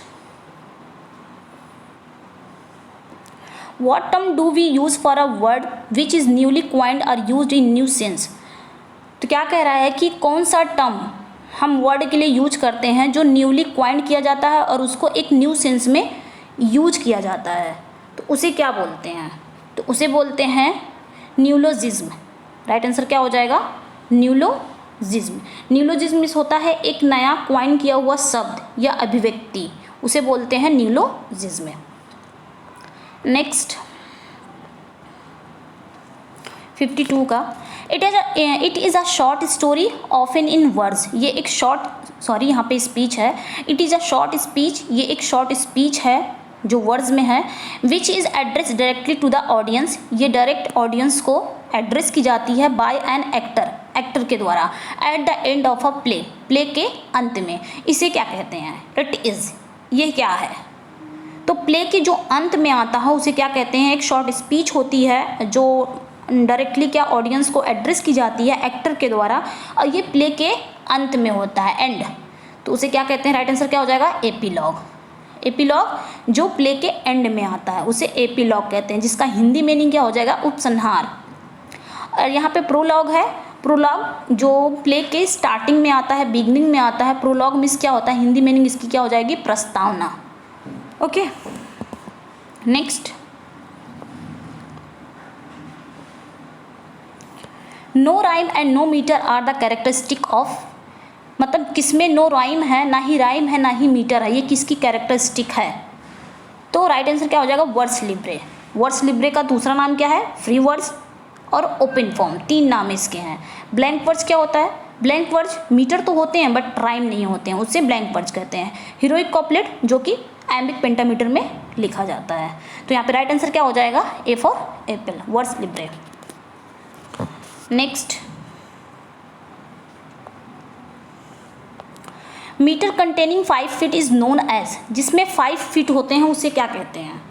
what term do we use for a word which is newly coined और used in new sense. तो क्या कह रहा है कि कौन सा टर्म हम वर्ड के लिए यूज करते हैं जो न्यूली क्वाइंड किया जाता है और उसको एक न्यू सेंस में यूज किया जाता है, तो उसे क्या बोलते हैं? तो उसे बोलते हैं न्यूलोजिज्म। राइट आंसर क्या हो जाएगा? न्यूलोजिज्म। न्यूलोजिज्म होता है एक नया क्वाइन किया हुआ शब्द या अभिव्यक्ति, उसे बोलते हैं न्यूलोजिज्म। नेक्स्ट 52 का it is a short story often in words. ये एक यहाँ पे स्पीच है। It is a short speech, ये एक शॉर्ट स्पीच है जो वर्ड्स में है। Which is address directly to the audience. ये डायरेक्ट ऑडियंस को एड्रेस की जाती है बाय एन एक्टर के द्वारा। At the end of a play के अंत में। इसे क्या कहते हैं? इट इज़, ये क्या है? तो प्ले के जो अंत में आता है उसे क्या कहते हैं? एक शॉर्ट स्पीच होती है जो डायरेक्टली क्या ऑडियंस को एड्रेस की जाती है एक्टर के द्वारा, और ये प्ले के अंत में होता है, एंड। तो उसे क्या कहते हैं? राइट आंसर क्या हो जाएगा? एपीलॉग। एपीलॉग जो प्ले के एंड में आता है उसे एपीलॉग कहते हैं, जिसका हिंदी मीनिंग क्या हो जाएगा? उपसंहार। और यहाँ पे प्रोलॉग है। प्रोलॉग जो प्ले के स्टार्टिंग में आता है, बिगनिंग में आता है। प्रोलॉग मीन्स क्या होता है? हिंदी मीनिंग इसकी क्या हो जाएगी? प्रस्तावना। Okay, next no rhyme and no metre are the characteristic of. मतलब किसमें नो राइम है, ना ही राइम है, ना ही मीटर है, ये किसकी कैरेक्टरिस्टिक है? तो राइट आंसर क्या हो जाएगा? Words Libre. वर्ड्स लिब्रे का दूसरा नाम क्या है? फ्री वर्ड्स और ओपन फॉर्म, 3 नाम इसके हैं। ब्लैंक वर्ड्स क्या होता है? ब्लैंक वर्ड्स मीटर तो होते हैं बट राइम नहीं होते हैं, उससे ब्लैंक वर्ड्स कहते हैं। हीरोइक कॉपलेट जो कि एम्बिक पेंटामीटर में लिखा जाता है। तो यहाँ पे राइट आंसर क्या हो जाएगा, A for apple, verse libre. Next, metre containing 5 feet is known as, जिसमें 5 फीट होते हैं उसे क्या कहते हैं।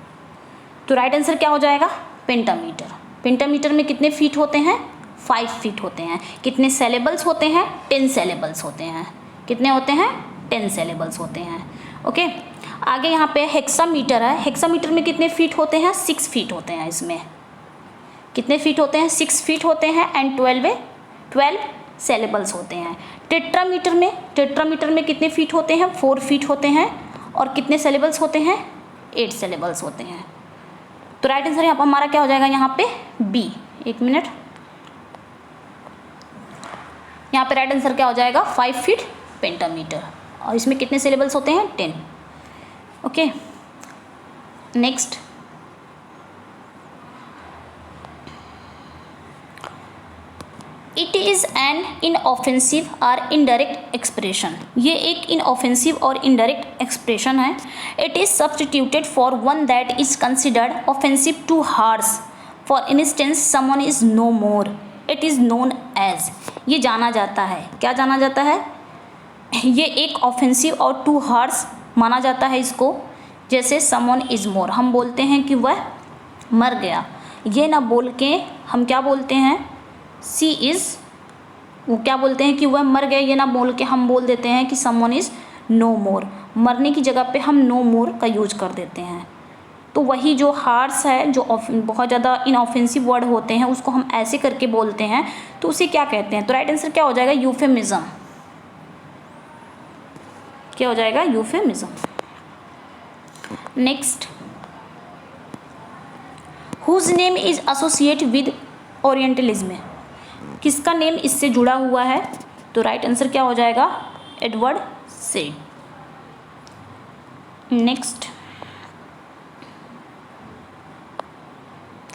तो राइट आंसर क्या हो जाएगा, पेंटामीटर। पेंटामीटर में कितने फीट होते हैं, 5 फीट होते हैं। कितने सेलेबल्स होते हैं, 10 सेलेबल्स होते हैं। कितने होते हैं, 10 सेलेबल्स होते हैं। ओके, आगे यहाँ पे हेक्सामीटर है। हेक्सामीटर में कितने फीट होते हैं, 6 फीट होते हैं। इसमें कितने फीट होते हैं, 6 फीट होते हैं एंड 12 सेलेबल्स होते हैं। टेट्रामीटर में कितने फीट होते हैं, 4 फीट होते हैं और कितने सेलेबल्स होते हैं, 8 सेलेबल्स होते हैं। तो राइट आंसर यहाँ पर हमारा क्या हो जाएगा, यहाँ पे बी। एक मिनट, यहाँ पे राइट आंसर क्या हो जाएगा, 5 फीट पेंटामीटर। और इसमें कितने सिलेबल्स होते हैं, 10। Okay, next, it is an inoffensive और इनडायरेक्ट एक्सप्रेशन। ये एक इनऑफेंसिव और इनडायरेक्ट एक्सप्रेशन है। It is substituted for one that is considered offensive too harsh. For instance, someone is no more, it is known as. ये जाना जाता है, क्या जाना जाता है, ये एक ऑफेंसिव और टू हार्स माना जाता है इसको। जैसे समवन इज मोर, हम बोलते हैं कि वह मर गया, ये ना बोल के हम क्या बोलते हैं, सी इज़, वो क्या बोलते हैं कि वह मर गया, ये ना बोल के हम बोल देते हैं कि समवन इज़ नो मोर। मरने की जगह पे हम नो मोर का यूज कर देते हैं। तो वही जो हार्स है, जो बहुत ज़्यादा इनऑफेंसिव वर्ड होते हैं, उसको हम ऐसे करके बोलते हैं, तो उसे क्या कहते हैं। तो राइट आंसर क्या हो जाएगा, यूफेमिज्म। क्या हो जाएगा, euphemism. Next, whose name is associate with orientalism. किसका नेम इससे जुड़ा हुआ है। तो राइट आंसर क्या हो जाएगा, एडवर्ड सेड। नेक्स्ट,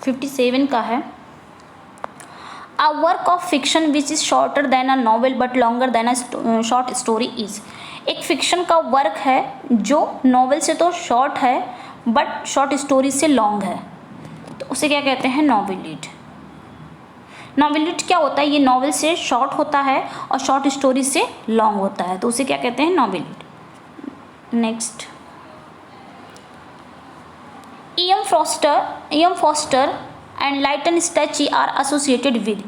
57 का है, a work of fiction which is shorter than a novel but longer than a short story is. एक फिक्शन का वर्क है जो नॉवेल से तो शॉर्ट है बट शॉर्ट स्टोरी से लॉन्ग है, तो उसे क्या कहते हैं, नॉवेलिट। नॉवेलिट क्या होता है, ये नॉवेल से शॉर्ट होता है और शॉर्ट स्टोरी से लॉन्ग होता है, तो उसे क्या कहते हैं, novelty. Next, M Forster and Lytton Strachey are associated with.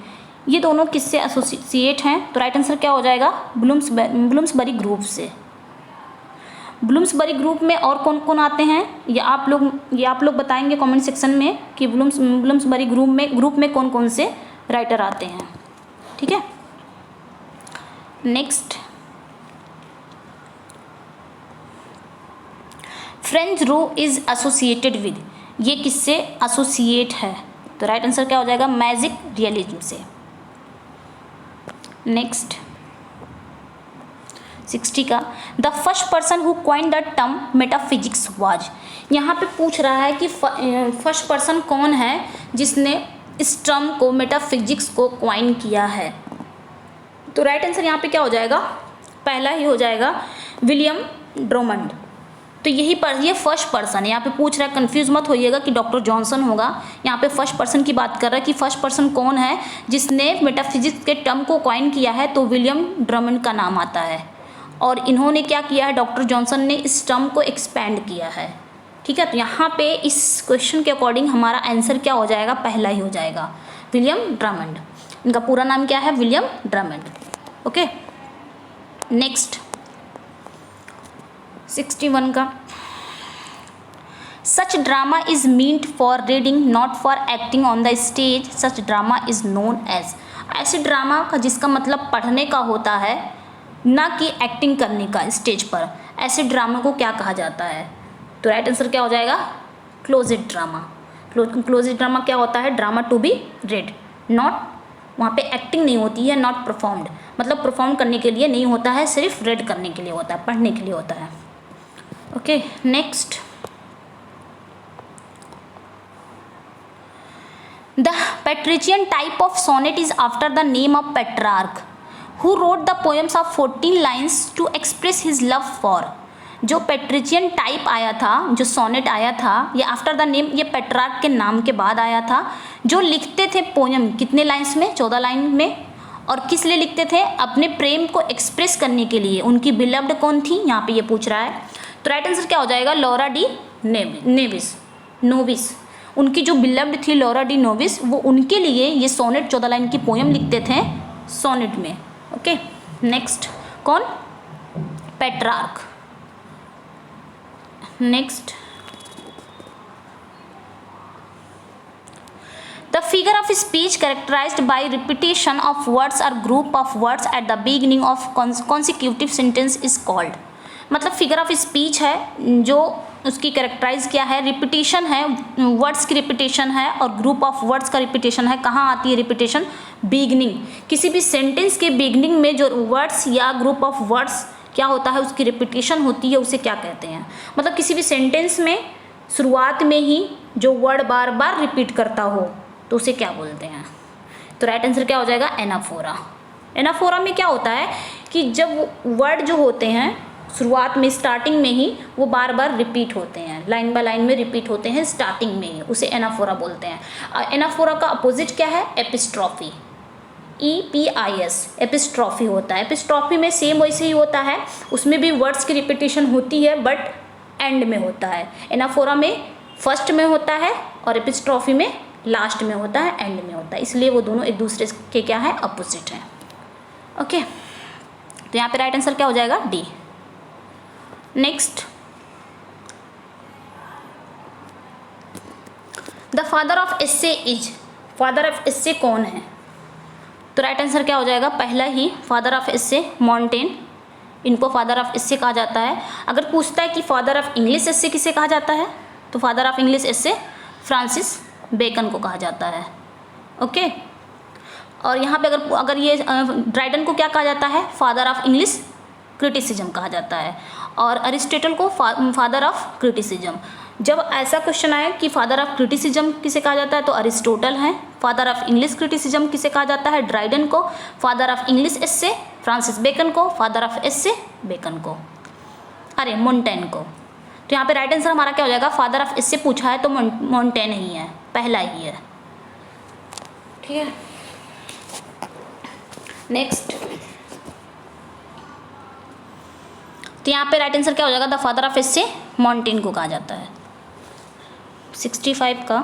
ये दोनों किससे एसोसिएट हैं। तो राइट आंसर क्या हो जाएगा, ब्लूम्सबरी ग्रुप से। ब्लूम्सबरी ग्रुप में और कौन कौन आते हैं, ये आप लोग बताएंगे कमेंट सेक्शन में कि ब्लूम्सबरी ग्रुप में कौन कौन से राइटर आते हैं। ठीक है, next, French row is associated with. ये किससे एसोसिएट है। तो राइट आंसर क्या हो जाएगा, मैजिक रियलिज्म से। नेक्स्ट, 60 का, the first person who coined the term metaphysics was. यहाँ पे पूछ रहा है कि फर्स्ट पर्सन कौन है जिसने इस टर्म को, मेटाफिजिक्स को क्वाइन किया है। तो राइट आंसर यहाँ पे क्या हो जाएगा, पहला ही हो जाएगा, विलियम ड्रमंड। तो ये फर्स्ट पर्सन है, यहाँ पे पूछ रहा है, कंफ्यूज मत होइएगा कि डॉक्टर जॉनसन होगा। यहाँ पे फर्स्ट पर्सन की बात कर रहा है कि फर्स्ट पर्सन कौन है जिसने मेटाफिजिक्स के टर्म को क्वाइन किया है, तो विलियम ड्रमंड का नाम आता है। और इन्होंने क्या किया है, डॉक्टर जॉनसन ने इस टर्म को एक्सपेंड किया है। ठीक है, तो यहाँ पे इस क्वेश्चन के अकॉर्डिंग हमारा आंसर क्या हो जाएगा, पहला ही हो जाएगा, विलियम ड्रमंड। इनका पूरा नाम क्या है, विलियम ड्रमंड। ओके, नेक्स्ट 61 का, such drama is meant for reading not for acting on the stage, such drama is known as. ऐसे ड्रामा का जिसका मतलब पढ़ने का होता है ना कि एक्टिंग करने का स्टेज पर, ऐसे ड्रामा को क्या कहा जाता है। तो राइट आंसर क्या हो जाएगा, क्लोजेड ड्रामा। क्लोजेड ड्रामा क्या होता है, drama to be read, not, वहाँ पे एक्टिंग नहीं होती है, नॉट परफॉर्म्ड, मतलब परफॉर्म करने के लिए नहीं होता है, सिर्फ रेड करने के लिए होता है, पढ़ने के लिए होता है। Okay, next, the Petrarchan type of sonnet is after the name of Petrarch who wrote the poems of 14 lines to express his love for. जो पेट्रिचियन टाइप आया था, जो सोनेट आया था, ये आफ्टर द नेम, ये पेट्रार्क के नाम के बाद आया था, जो लिखते थे पोएम कितने लाइन्स में, 14 लाइन में, और किस लिए लिखते थे, अपने प्रेम को एक्सप्रेस करने के लिए। उनकी बिलव्ड कौन थी, यहाँ पे ये पूछ रहा है। तो राइट आंसर क्या हो जाएगा, लौरा डी नोविस। उनकी जो बिलव्ड थी लौरा डी नोविस, वो उनके लिए ये सोनेट 14 लाइन की पोएम लिखते थे सोनेट में। ओके, नेक्स्ट कौन, Petrarch. Next, the figure of speech characterized by repetition of words or group of words at the beginning of consecutive sentence is called। मतलब फिगर ऑफ स्पीच है जो उसकी characterise क्या है, रिपीटिशन है, words की repetition है और ग्रुप ऑफ वर्ड्स का रिपीटिशन है। कहाँ आती है रिपीटिशन, बिगनिंग। किसी भी सेंटेंस के बिगनिंग में जो वर्ड्स या ग्रुप ऑफ वर्ड्स क्या होता है, उसकी रिपीटिशन होती है, उसे क्या कहते हैं। मतलब किसी भी सेंटेंस में शुरुआत में ही जो वर्ड बार बार रिपीट करता हो तो उसे क्या बोलते हैं। तो राइट आंसर क्या हो जाएगा, एनाफोरा। एनाफोरा में क्या होता है कि जब वर्ड जो होते हैं शुरुआत में, स्टार्टिंग में ही वो बार बार रिपीट होते हैं, लाइन बाय लाइन में रिपीट होते हैं स्टार्टिंग में ही, उसे एनाफोरा बोलते हैं। एनाफोरा का अपोजिट क्या है, एपिस्ट्रॉफी, EPIS, एपिस्ट्रॉफी होता है। एपिस्ट्रॉफी में सेम वैसे ही होता है, उसमें भी वर्ड्स की रिपीटिशन होती है बट एंड में होता है। एनाफोरा में फर्स्ट में होता है और एपिस्ट्रॉफी में लास्ट में होता है, एंड में होता है, इसलिए वो दोनों एक दूसरे के क्या है, अपोजिट हैं। ओके, तो यहाँ पे राइट आंसर क्या हो जाएगा, D. Next, the father of essay is, father of essay कौन है। तो राइट आंसर क्या हो जाएगा, पहला ही फादर ऑफ एस्से मॉन्टेन, इनको फादर ऑफ एस्से कहा जाता है। अगर पूछता है कि फादर ऑफ इंग्लिश एस्से किसे कहा जाता है, तो father of English essay Francis Bacon को कहा जाता है। ओके, और यहाँ पे अगर ये ड्राइडन को क्या कहा जाता है, फादर ऑफ इंग्लिश क्रिटिसिज्म कहा जाता है, और अरिस्टोटल को फादर ऑफ क्रिटिसिज्म। जब ऐसा क्वेश्चन आए कि फादर ऑफ क्रिटिसिज्म किसे कहा जाता है, तो अरिस्टोटल है। फादर ऑफ इंग्लिश क्रिटिसिज्म किसे कहा जाता है, ड्राइडन को। Father of English essay Francis Bacon को। फादर ऑफ एस्से बेकन को, अरे मोंटेन को। तो यहाँ पे राइट आंसर हमारा क्या हो जाएगा, फादर ऑफ एस्से पूछा है तो मोंटेन ही है, पहला ही है। ठीक है, नेक्स्ट, तो यहाँ पे राइट आंसर क्या हो जाएगा, the father of essay mountain को कहा जाता है। 65 का,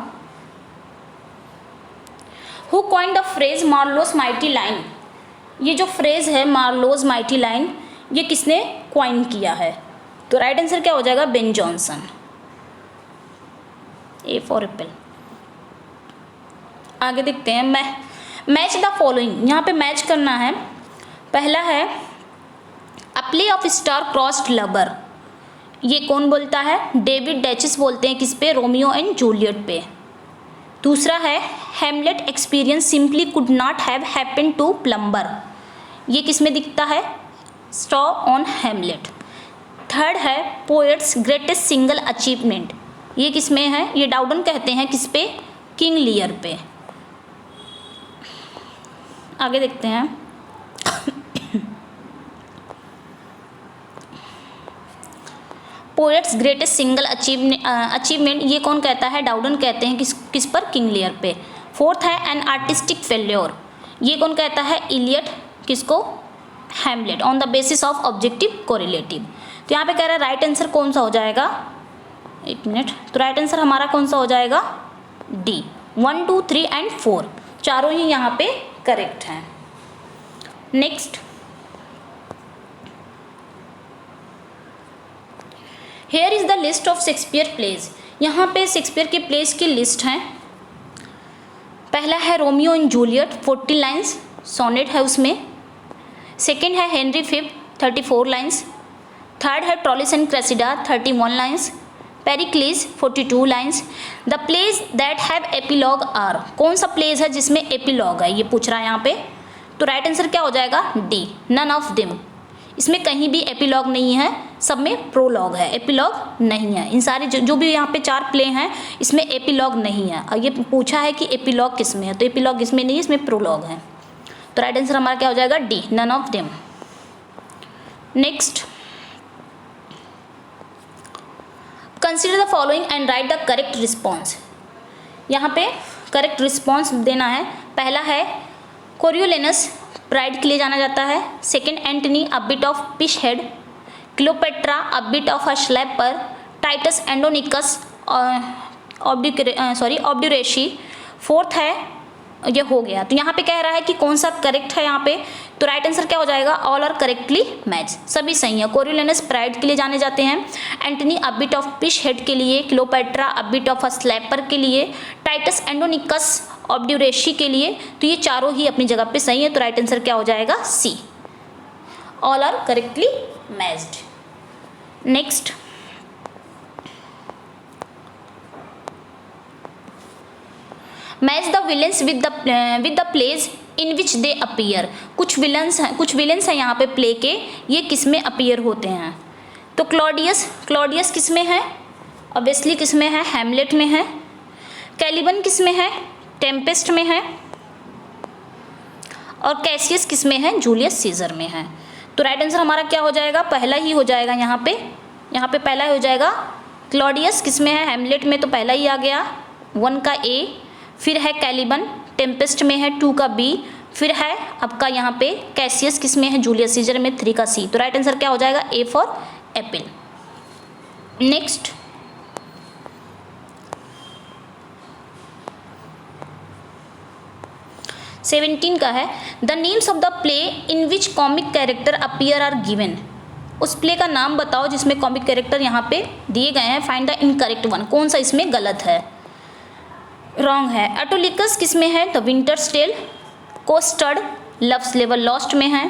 who coined the phrase Marlowe's mighty line. ये जो फ्रेज है मार्लोस माइटी लाइन, ये किसने कॉइन किया है। तो राइट आंसर क्या हो जाएगा, Ben Jonson. A for Apple. आगे देखते हैं, मैच द फॉलोइंग। यहाँ पे मैच करना है। पहला है अ play of star crossed lover, ये कौन बोलता है, डेविड डैचिस बोलते हैं किस पे, रोमियो एंड जूलियट पे। दूसरा है Hamlet experience simply could not have happened to plumber, ये किस में दिखता है, स्ट्रॉ ऑन हेमलेट। थर्ड है पोएट्स ग्रेटेस्ट सिंगल अचीवमेंट, ये किस में है, ये डाउडन कहते हैं किस पे, किंग लियर पे। आगे देखते हैं, पोएट्स ग्रेटेस्ट सिंगल अचीवमेंट ये कौन कहता है, डाउडन कहते हैं किस पर, किंग लियर पे। फोर्थ है एन आर्टिस्टिक फेल्योर, ये कौन कहता है, इलियट, किसको, Hamlet, on the basis of objective correlative. तो यहाँ पे कह रहा है राइट आंसर कौन सा हो जाएगा, एक मिनट, तो राइट आंसर हमारा कौन सा हो जाएगा, डी। 1, 2, 3 एंड 4 चारों ही यहाँ पे करेक्ट हैं। Next, here is the list of Shakespeare plays, यहाँ पे शेक्सपियर के प्लेज की लिस्ट हैं। पहला है Romeo and Juliet 40 lines, sonnet है उसमें। सेकेंड है हेनरी V 34 लाइन्स। थर्ड है Troilus and Cressida 31 lines. Pericles 42 lines. The plays that have epilogue are, कौन सा प्लेज है जिसमें एपिलॉग है, ये पूछ रहा है यहाँ पे। तो राइट आंसर क्या हो जाएगा, डी, नन ऑफ देम। इसमें कहीं भी एपिलॉग नहीं है, सब में प्रोलॉग है, एपिलॉग नहीं है। इन सारे जो भी यहाँ पे 4 प्ले हैं इसमें एपिलॉग नहीं है। और ये पूछा है कि एपिलॉग किस में है, तो एपिलॉग इसमें नहीं है, इसमें प्रोलॉग है। तो राइट आंसर हमारा क्या हो जाएगा, D, none of them. Next, consider the following and write the correct response. यहाँ पे करेक्ट रिस्पॉन्स देना है। पहला है कोरियोलेनस प्राइड के लिए जाना जाता है। Second, Antony a bit of pish head. Cleopatra a bit of a slapper. Titus Andronicus obduracy. Fourth है, ये हो गया। तो यहाँ पे कह रहा है कि कौन सा करेक्ट है यहाँ पे, तो राइट आंसर क्या हो जाएगा, ऑल आर करेक्टली मैच, सभी सही है। कोरियोलेनस प्राइड के लिए जाने जाते हैं, Antony a bit of pish head के लिए, Cleopatra a bit of a slapper के लिए, टाइटस एंडोनिकस ऑब्ड्यूरेशी के लिए। तो ये चारों ही अपनी जगह पे सही है, तो राइट आंसर क्या हो जाएगा, C, all are correctly matched. Next, match the villains with the plays in which they appear. कुछ विलन्स हैं यहाँ पे प्ले के, ये किस में अपीयर होते हैं। तो क्लॉडियस किस में है, ऑब्वियसली किस में है, हैमलेट में है। कैलिबन किस में है, टेम्पेस्ट में है। और कैसियस किस में है, जूलियस सीजर में है। तो राइट आंसर हमारा क्या हो जाएगा, पहला ही हो जाएगा। यहाँ पे पहला हो जाएगा। क्लॉडियस किस में है, हैमलेट में, तो पहला ही आ गया, 1 का ए। फिर है कैलिबन, टेम्पेस्ट में है, 2 का बी। फिर है आपका यहाँ पे कैसियस किस में है, जूलियस सीजर में, 3 का सी। तो राइट आंसर क्या हो जाएगा, A for apple. Next, seventeen का है, the names of the play in which comic character appear are given. उस प्ले का नाम बताओ जिसमें कॉमिक कैरेक्टर यहाँ पे दिए गए हैं। फाइंड द इनकरेक्ट वन, कौन सा इसमें गलत है, रॉन्ग है। एटोलिकस किस में है, The Winter's Tale. Costard Love's लेवल लॉस्ट में है।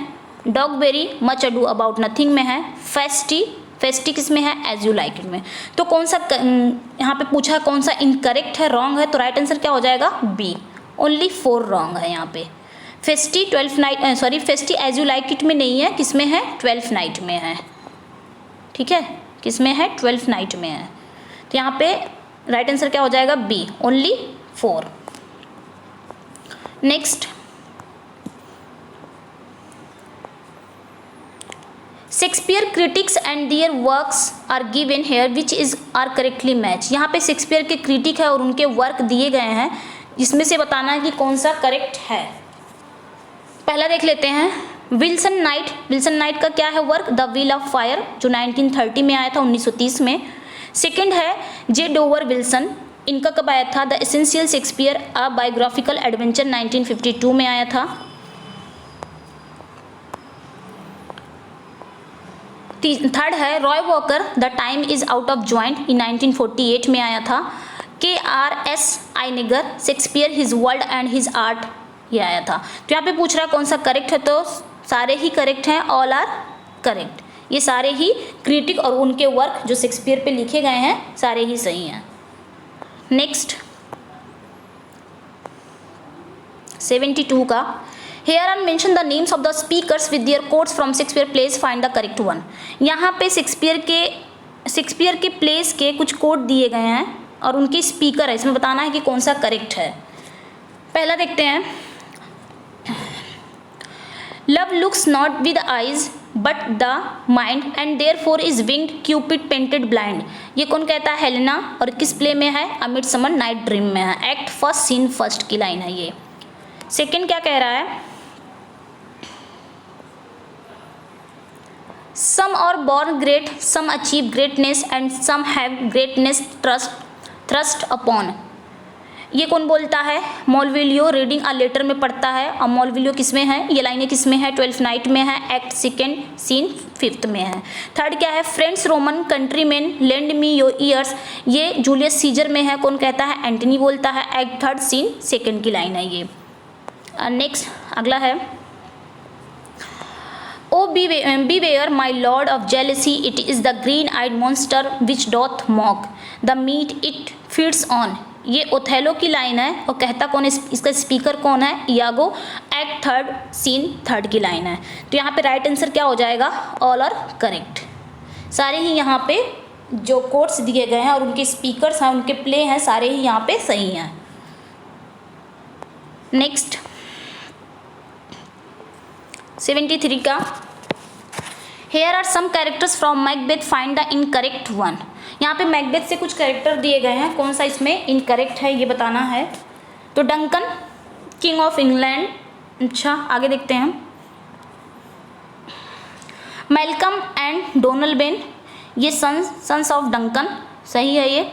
Dogberry Much Ado About Nothing में है। फेस्टी किस में है, एज यू लाइक इट में। तो कौन सा यहाँ पे पूछा कौन सा इनकरेक्ट है, रॉन्ग है, तो राइट आंसर क्या हो जाएगा, बी, ओनली 4 रॉन्ग है यहाँ पे। फेस्टी एज यू लाइक इट में नहीं है, किस में है, 12th नाइट में है। ठीक है, किस में है, 12th नाइट में है। तो यहाँ पे राइट आंसर क्या हो जाएगा, B, only 4। Next, Shakespeare critics and their works are given here which is are correctly match. यहाँ पे शेक्सपियर के क्रिटिक है और उनके वर्क दिए गए हैं, जिसमें से बताना है कि कौन सा करेक्ट है। पहला देख लेते हैं, विल्सन नाइट का क्या है work, the wheel of fire, जो 1930 में आया था, 1930 में। सेकेंड है जे डोवर विल्सन, इनका कब आया था, The Essential Shakespeare a biographical adventure, 1952 में आया था। थर्ड है Roy Walker, the time is out of joint, 1948 में आया था। KRS Iyengar, Shakespeare his world and his art, ये आया था। तो यहाँ पे पूछ रहा है कौन सा करेक्ट है, तो सारे ही करेक्ट हैं, ऑल आर करेक्ट। ये सारे ही क्रिटिक और उनके वर्क जो शेक्सपियर पे लिखे गए हैं सारे ही सही हैं। नेक्स्ट, 72 का, here are mention the names of the speakers with their quotes from Shakespeare plays, find the correct one. यहाँ पे शेक्सपियर के प्लेस के कुछ कोट दिए गए हैं और उनकी स्पीकर है, इसमें बताना है कि कौन सा करेक्ट है। पहला देखते हैं, love looks not with eyes but the mind and therefore is winged Cupid painted blind. ये कौन कहता है, हेलेना, और किस प्ले में है, अ मिडसमर नाइट ड्रीम में है। एक्ट फर्स्ट सीन फर्स्ट की लाइन है ये। सेकंड क्या कह रहा है, some are born great, some achieve greatness and some have greatness thrust upon. ये कौन बोलता है, मॉलविलियो, रीडिंग अ लेटर में पढ़ता है। और मॉलविलियो किस में है, ये लाइनें किस में है, 12th नाइट में है। एक्ट सेकेंड सीन 5th में है। थर्ड क्या है, friends Roman countryman lend me your ears, ये जूलियस सीजर में है, कौन कहता है, एंटनी बोलता है। एक्ट 3rd सीन 2nd की लाइन है ये। नेक्स्ट अगला है, ओ beware my lord of jealousy, it is the green-eyed monster which doth mock the meat it feeds on। ये ओथेलो की लाइन है और कहता कौन है, इसका स्पीकर कौन है, Iago. Act 3rd scene 3rd की लाइन है। तो यहाँ पे राइट आंसर क्या हो जाएगा, ऑल आर करेक्ट। सारे ही यहाँ पे जो कोट्स दिए गए हैं और उनके स्पीकर्स हैं, उनके प्ले हैं, सारे ही यहाँ पे सही हैं। नेक्स्ट, 73 का, here are some characters from Macbeth, find the incorrect one. यहाँ पे मैकबेथ से कुछ कैरेक्टर दिए गए हैं, कौन सा इसमें इनकरेक्ट है ये बताना है। तो डंकन किंग ऑफ इंग्लैंड, अच्छा आगे देखते हैं। मैल्कम एंड डोनाल्ड, ये सन्स ऑफ डंकन, सही है ये।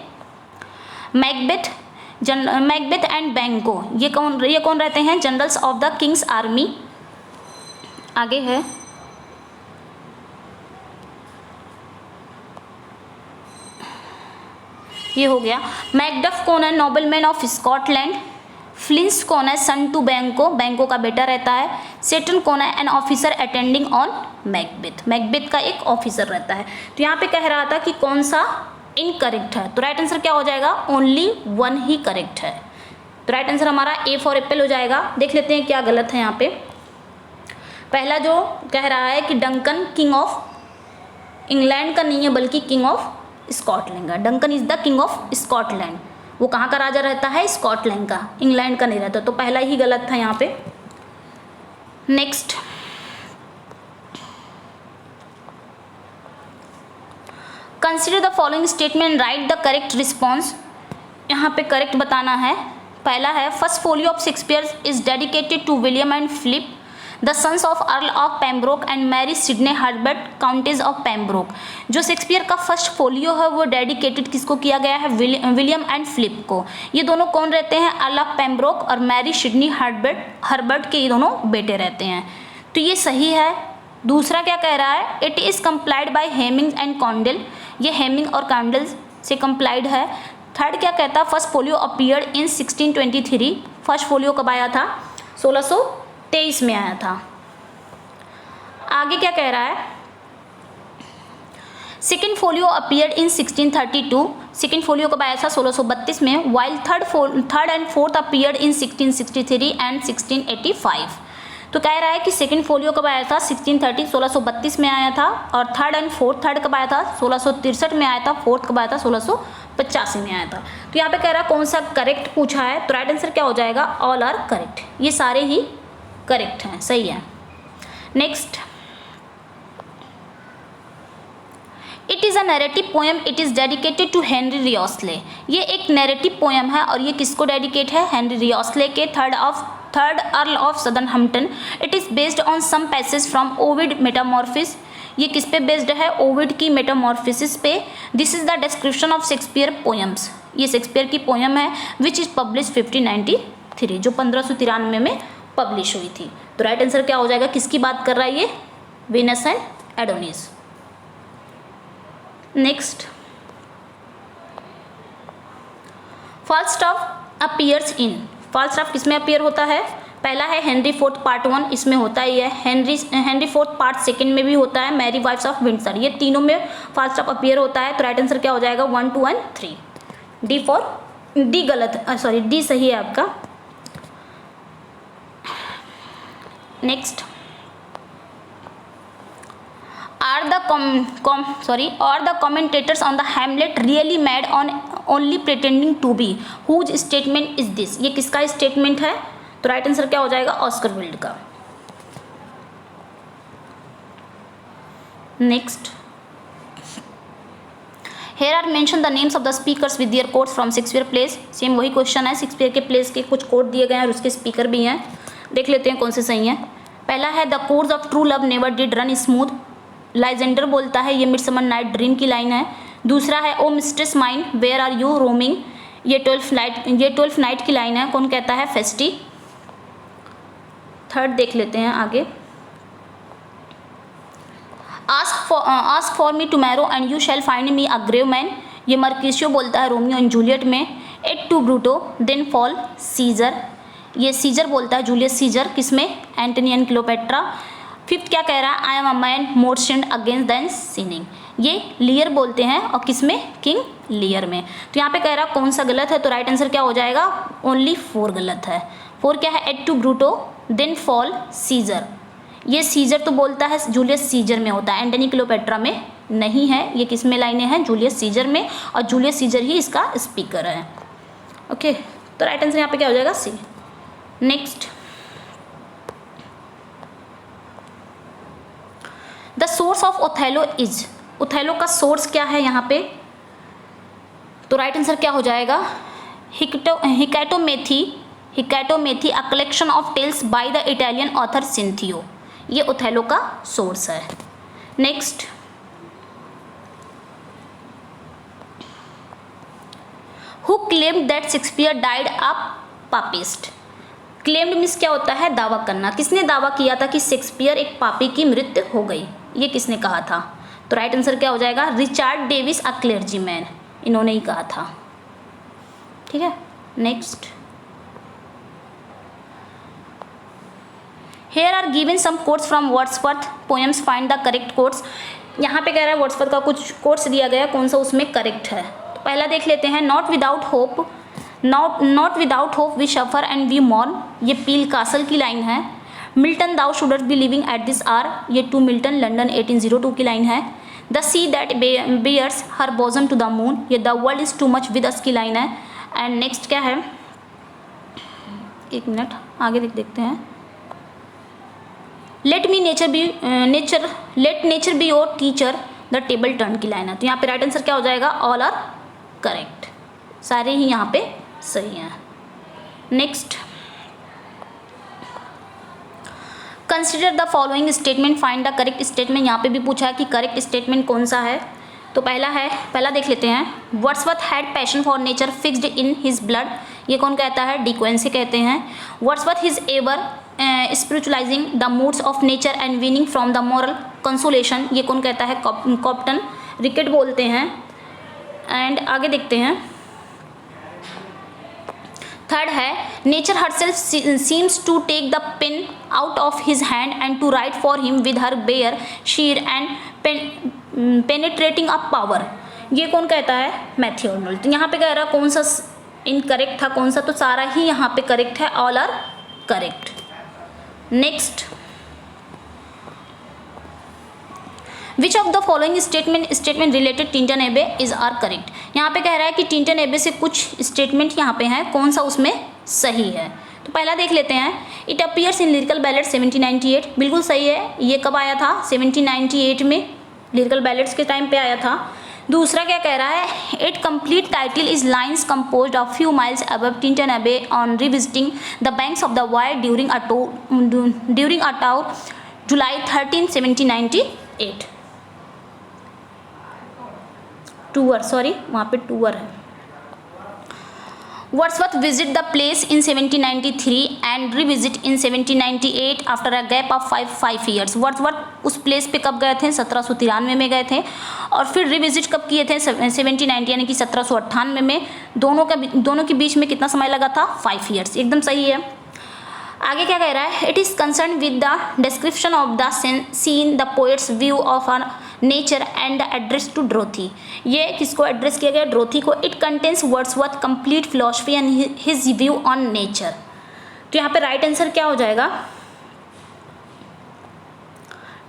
मैकबेथ एंड बैंको, ये कौन रहते हैं, generals of the Kings army. आगे है ये हो गया। मैकडफ कौन है, नोबलमैन ऑफ स्कॉटलैंड। फ्लिंस कौन है, सन टू बैंको का बेटा रहता है। सेटन कौन है, an officer attending on Macbeth का एक ऑफिसर रहता है। तो यहाँ पे कह रहा था कि कौन सा इनकरेक्ट है, तो राइट आंसर क्या हो जाएगा, ओनली वन ही करेक्ट है। तो राइट आंसर हमारा ए फॉर एप्पल हो जाएगा। देख लेते हैं क्या गलत है यहाँ पे। पहला जो कह रहा है कि डंकन किंग ऑफ इंग्लैंड का नहीं है बल्कि किंग ऑफ स्कॉटलैंड का। Duncan is the king of Scotland, वो कहाँ का राजा रहता है, स्कॉटलैंड का, इंग्लैंड का नहीं रहता। तो पहला ही गलत था यहाँ पे। Next, consider the following statement, write the correct response. यहाँ पे करेक्ट बताना है। पहला है first folio of Shakespeare is dedicated to William and Philip the sons of Earl of Pembroke and Mary Sidney Herbert countess of Pembroke. जो Shakespeare का first folio है वो डेडिकेटेड किसको किया गया है, विलियम एंड फिलिप को। ये दोनों कौन रहते हैं, अर्ल ऑफ पेम्ब्रोक और मैरी सिडनी हर्बर्ट के ये दोनों बेटे रहते हैं। तो ये सही है। दूसरा क्या कह रहा है, it is complied by Heming and Condell, ये हेमिंग और कॉन्डेल से कंप्लाइड है। थर्ड क्या कहता है, first folio appeared in 1623, first folio कब आया था, 1623 में आया था। आगे क्या कह रहा है, सेकेंड फोलियो अपीयर्ड इन 1632, सेकेंड फोलियो कब आया था, 1632 में। While third and fourth appeared in 1663 and 1685। तो कह रहा है कि सेकेंड फोलियो कब आया था, 1632 में आया था। और थर्ड एंड फोर्थ, थर्ड कब आया था, 1663 में आया था। फोर्थ कब आया था, 1685 में आया था। तो यहाँ पे कह रहा है कौन सा करेक्ट पूछा है, तो राइट आंसर क्या हो जाएगा, ऑल आर करेक्ट, ये सारे ही करेक्ट हैं, सही है। Next, it is a narrative poem, it is dedicated to Henry Wriothesley. ये एक नैरेटिव पोएम है और ये किसको डेडिकेट है, हेनरी रियोस्ले के, third Earl of Southampton. It is based on some passage from Ovid Metamorphoses, ये किस पे बेस्ड है, ओविड की मेटामॉर्फिसिस पे। This is the description of Shakespeare poems, ये शेक्सपियर की पोएम है विच इज पब्लिश 1593, जो 1593 में पब्लिश हुई थी। तो राइट आंसर क्या हो जाएगा, किसकी बात कर रहा है ये, Venus and Adonis. Next, Falstaff appears in, Falstaff किसमें अपीयर होता है, पहला है हेनरी फोर्थ पार्ट 1, इसमें होता ही है। हेनरी फोर्थ पार्ट 2 में भी होता है, मैरी वाइफ्स ऑफ विंडसर, ये तीनों में फाल्स्टाफ अपीयर होता है। तो राइट आंसर क्या हो जाएगा, 1, 2 एंड 3। डी गलत, सॉरी डी सही है आपका। Next, are the commentators on the Hamlet really mad on only pretending to be, whose statement is this, ये किसका स्टेटमेंट है, तो राइट आंसर क्या हो जाएगा, ऑस्कर विल्ड का। Next, here are mention the names of the speakers with their quotes from Shakespeare plays. Same वही question है, शेक्सपियर के प्लेस के कुछ कोट दिए गए हैं और उसके स्पीकर भी हैं, देख लेते हैं कौन से सही हैं। पहला है the course of true love never did run smooth, Lysander बोलता है, ये मिडसमर नाइट ड्रीम की लाइन है। दूसरा है O mistress mind where are you roaming, ये ट्वेल्थ नाइट की लाइन है, कौन कहता है, फेस्टी। थर्ड देख लेते हैं आगे, ask for me tomorrow and you shall find me a grave man, ये मर्किशियो बोलता है रोमियो एंड जूलियट में। Et tu Brute then fall Caesar, ये सीजर बोलता है जूलियस सीजर, किसमें, एंटनी एंड क्लियोपेट्रा। फिफ्थ क्या कह रहा है, I am a man more sinned against than sinning, ये लियर बोलते हैं और किसमें, किंग लियर में। तो यहाँ पे कह रहा है कौन सा गलत है, तो राइट आंसर क्या हो जाएगा, ओनली 4 गलत है। 4 क्या है, et tu Brute then fall Caesar, ये सीजर तो बोलता है जूलियस सीजर में होता है, एंटनी क्लियोपेट्रा में नहीं है, ये किस में लाइनें हैं, जूलियस सीजर में, और जूलियस सीजर ही इसका स्पीकर है। ओके, तो राइट आंसर यहाँ पे क्या हो जाएगा, C. Next, the source of Othello is, Othello का सोर्स क्या है यहाँ पे? तो राइट आंसर क्या हो जाएगा? Hecatommithi a collection of tales by the Italian author Cinthio, ये ओथेलो का सोर्स है। Next, who claimed that Shakespeare died a papist? Claimed means क्या होता है? दावा करना। किसने दावा किया था कि शेक्सपियर एक पापी की मृत्यु हो गई? ये किसने कहा था? तो राइट आंसर क्या हो जाएगा? रिचर्ड डेविस अ क्लेर्जीमैन, इन्होंने ही कहा था। ठीक है, next, here are given some quotes from Wordsworth poems, find the correct quotes. यहाँ पे कह रहा है वर्ड्सवर्थ का कुछ कोट्स दिया गया, कौन सा उसमें करेक्ट है? तो पहला देख लेते हैं, not without hope, not without hope we suffer and we mourn, ये पील कासल की लाइन है। Milton thou shouldst be living at this hour, ये टू मिल्टन लंदन 1802 की लाइन है। The sea that bares her bosom to the moon, ये the world is too much with us की line है। And next क्या है, एक minute आगे देखते हैं, let nature be your teacher, the table turn की लाइन है। तो यहाँ पे राइट आंसर क्या हो जाएगा? ऑल आर करेक्ट, सारे ही यहाँ पे सही हैं। Next, consider the following statement, find the correct statement. यहाँ पे भी पूछा है कि करेक्ट स्टेटमेंट कौन सा है। तो पहला देख लेते हैं, Wordsworth had passion for nature fixed in his blood, ये कौन कहता है? डी क्विंसी कहते हैं। Wordsworth is ever spiritualising the moods of nature and winning from the moral consolation, ये कौन कहता है? कॉप्टन रिकेट बोलते हैं। एंड आगे देखते हैं, थर्ड है, nature herself seems to take the pen out of his hand and to write for him with her bare sheer and penetrating a power, ये कौन कहता है? Matthew Arnold. तो यहाँ पे कह रहा है कौन सा इनकरेक्ट था, कौन सा? तो सारा ही यहाँ पे करेक्ट है, all are correct. Next, which of the following statement related Tintern Abbey is are correct. यहाँ पे कह रहा है कि टिंटन एबे से कुछ स्टेटमेंट यहाँ पे हैं, कौन सा उसमें सही है? तो पहला देख लेते हैं, it appears in lyrical ballot 1798, बिल्कुल सही है। ये कब आया था? 1798 में, लिरिकल बैलेट्स के टाइम पे आया था। दूसरा क्या कह रहा है, it complete title is lines composed of few miles above Tintern Abbey on revisiting the banks of the Wye during a tour July 13, 1798। Tour, sorry वहाँ पे टूर है। Wordsworth visit the place in 1793 and revisit in 1798 after a gap of 5 years. Wordsworth उस place पे कब गए थे? 1793 में गए थे, और फिर रिविजिट कब किए थे? 1790 यानी कि 1798 में। दोनों के बीच में कितना समय लगा था? 5 ईयर्स, एकदम सही है। आगे क्या कह रहा है, it is concern with the description of the scene the poet's view of a nature and the address to Dorothy, ये किसको एड्रेस किया गया? ड्रोथी को। It contains Wordsworth complete philosophy and his view on nature. तो यहाँ पे right answer क्या हो जाएगा?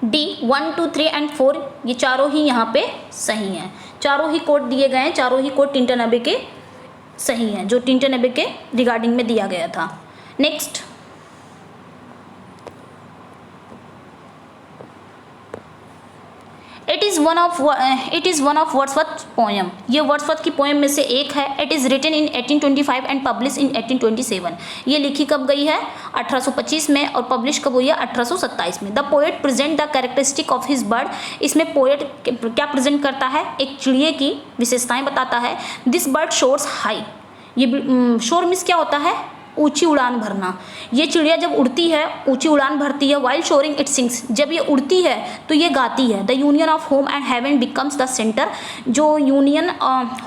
डी 1, 2, 3 एंड 4, ये चारों ही यहाँ पे सही हैं। चारों ही कोट दिए गए हैं, चारों ही कोट टिंटन एबे के सही हैं, जो टिंटन एबे के रिगार्डिंग में दिया गया था। Next, it is one of Wordsworth poem, ये वर्ड्सवर्थ की पोएम में से एक है। It is written in 1825 and publish in 1827, ये लिखी कब गई है? 1825 में, और पब्लिश कब हुई है? 1827 में। The poet present the characteristic of his bird, इसमें पोएट क्या प्रेजेंट करता है? एक चिड़िए की विशेषताएं बताता है। दिस बर्ड शोर्स हाई, ये शोर मीन्स क्या होता है? ऊंची उड़ान भरना। ये चिड़िया जब उड़ती है ऊंची उड़ान भरती है। वाइल शोरिंग इट सिंग्स, जब ये उड़ती है तो ये गाती है। The union of home and heaven becomes the centre, जो यूनियन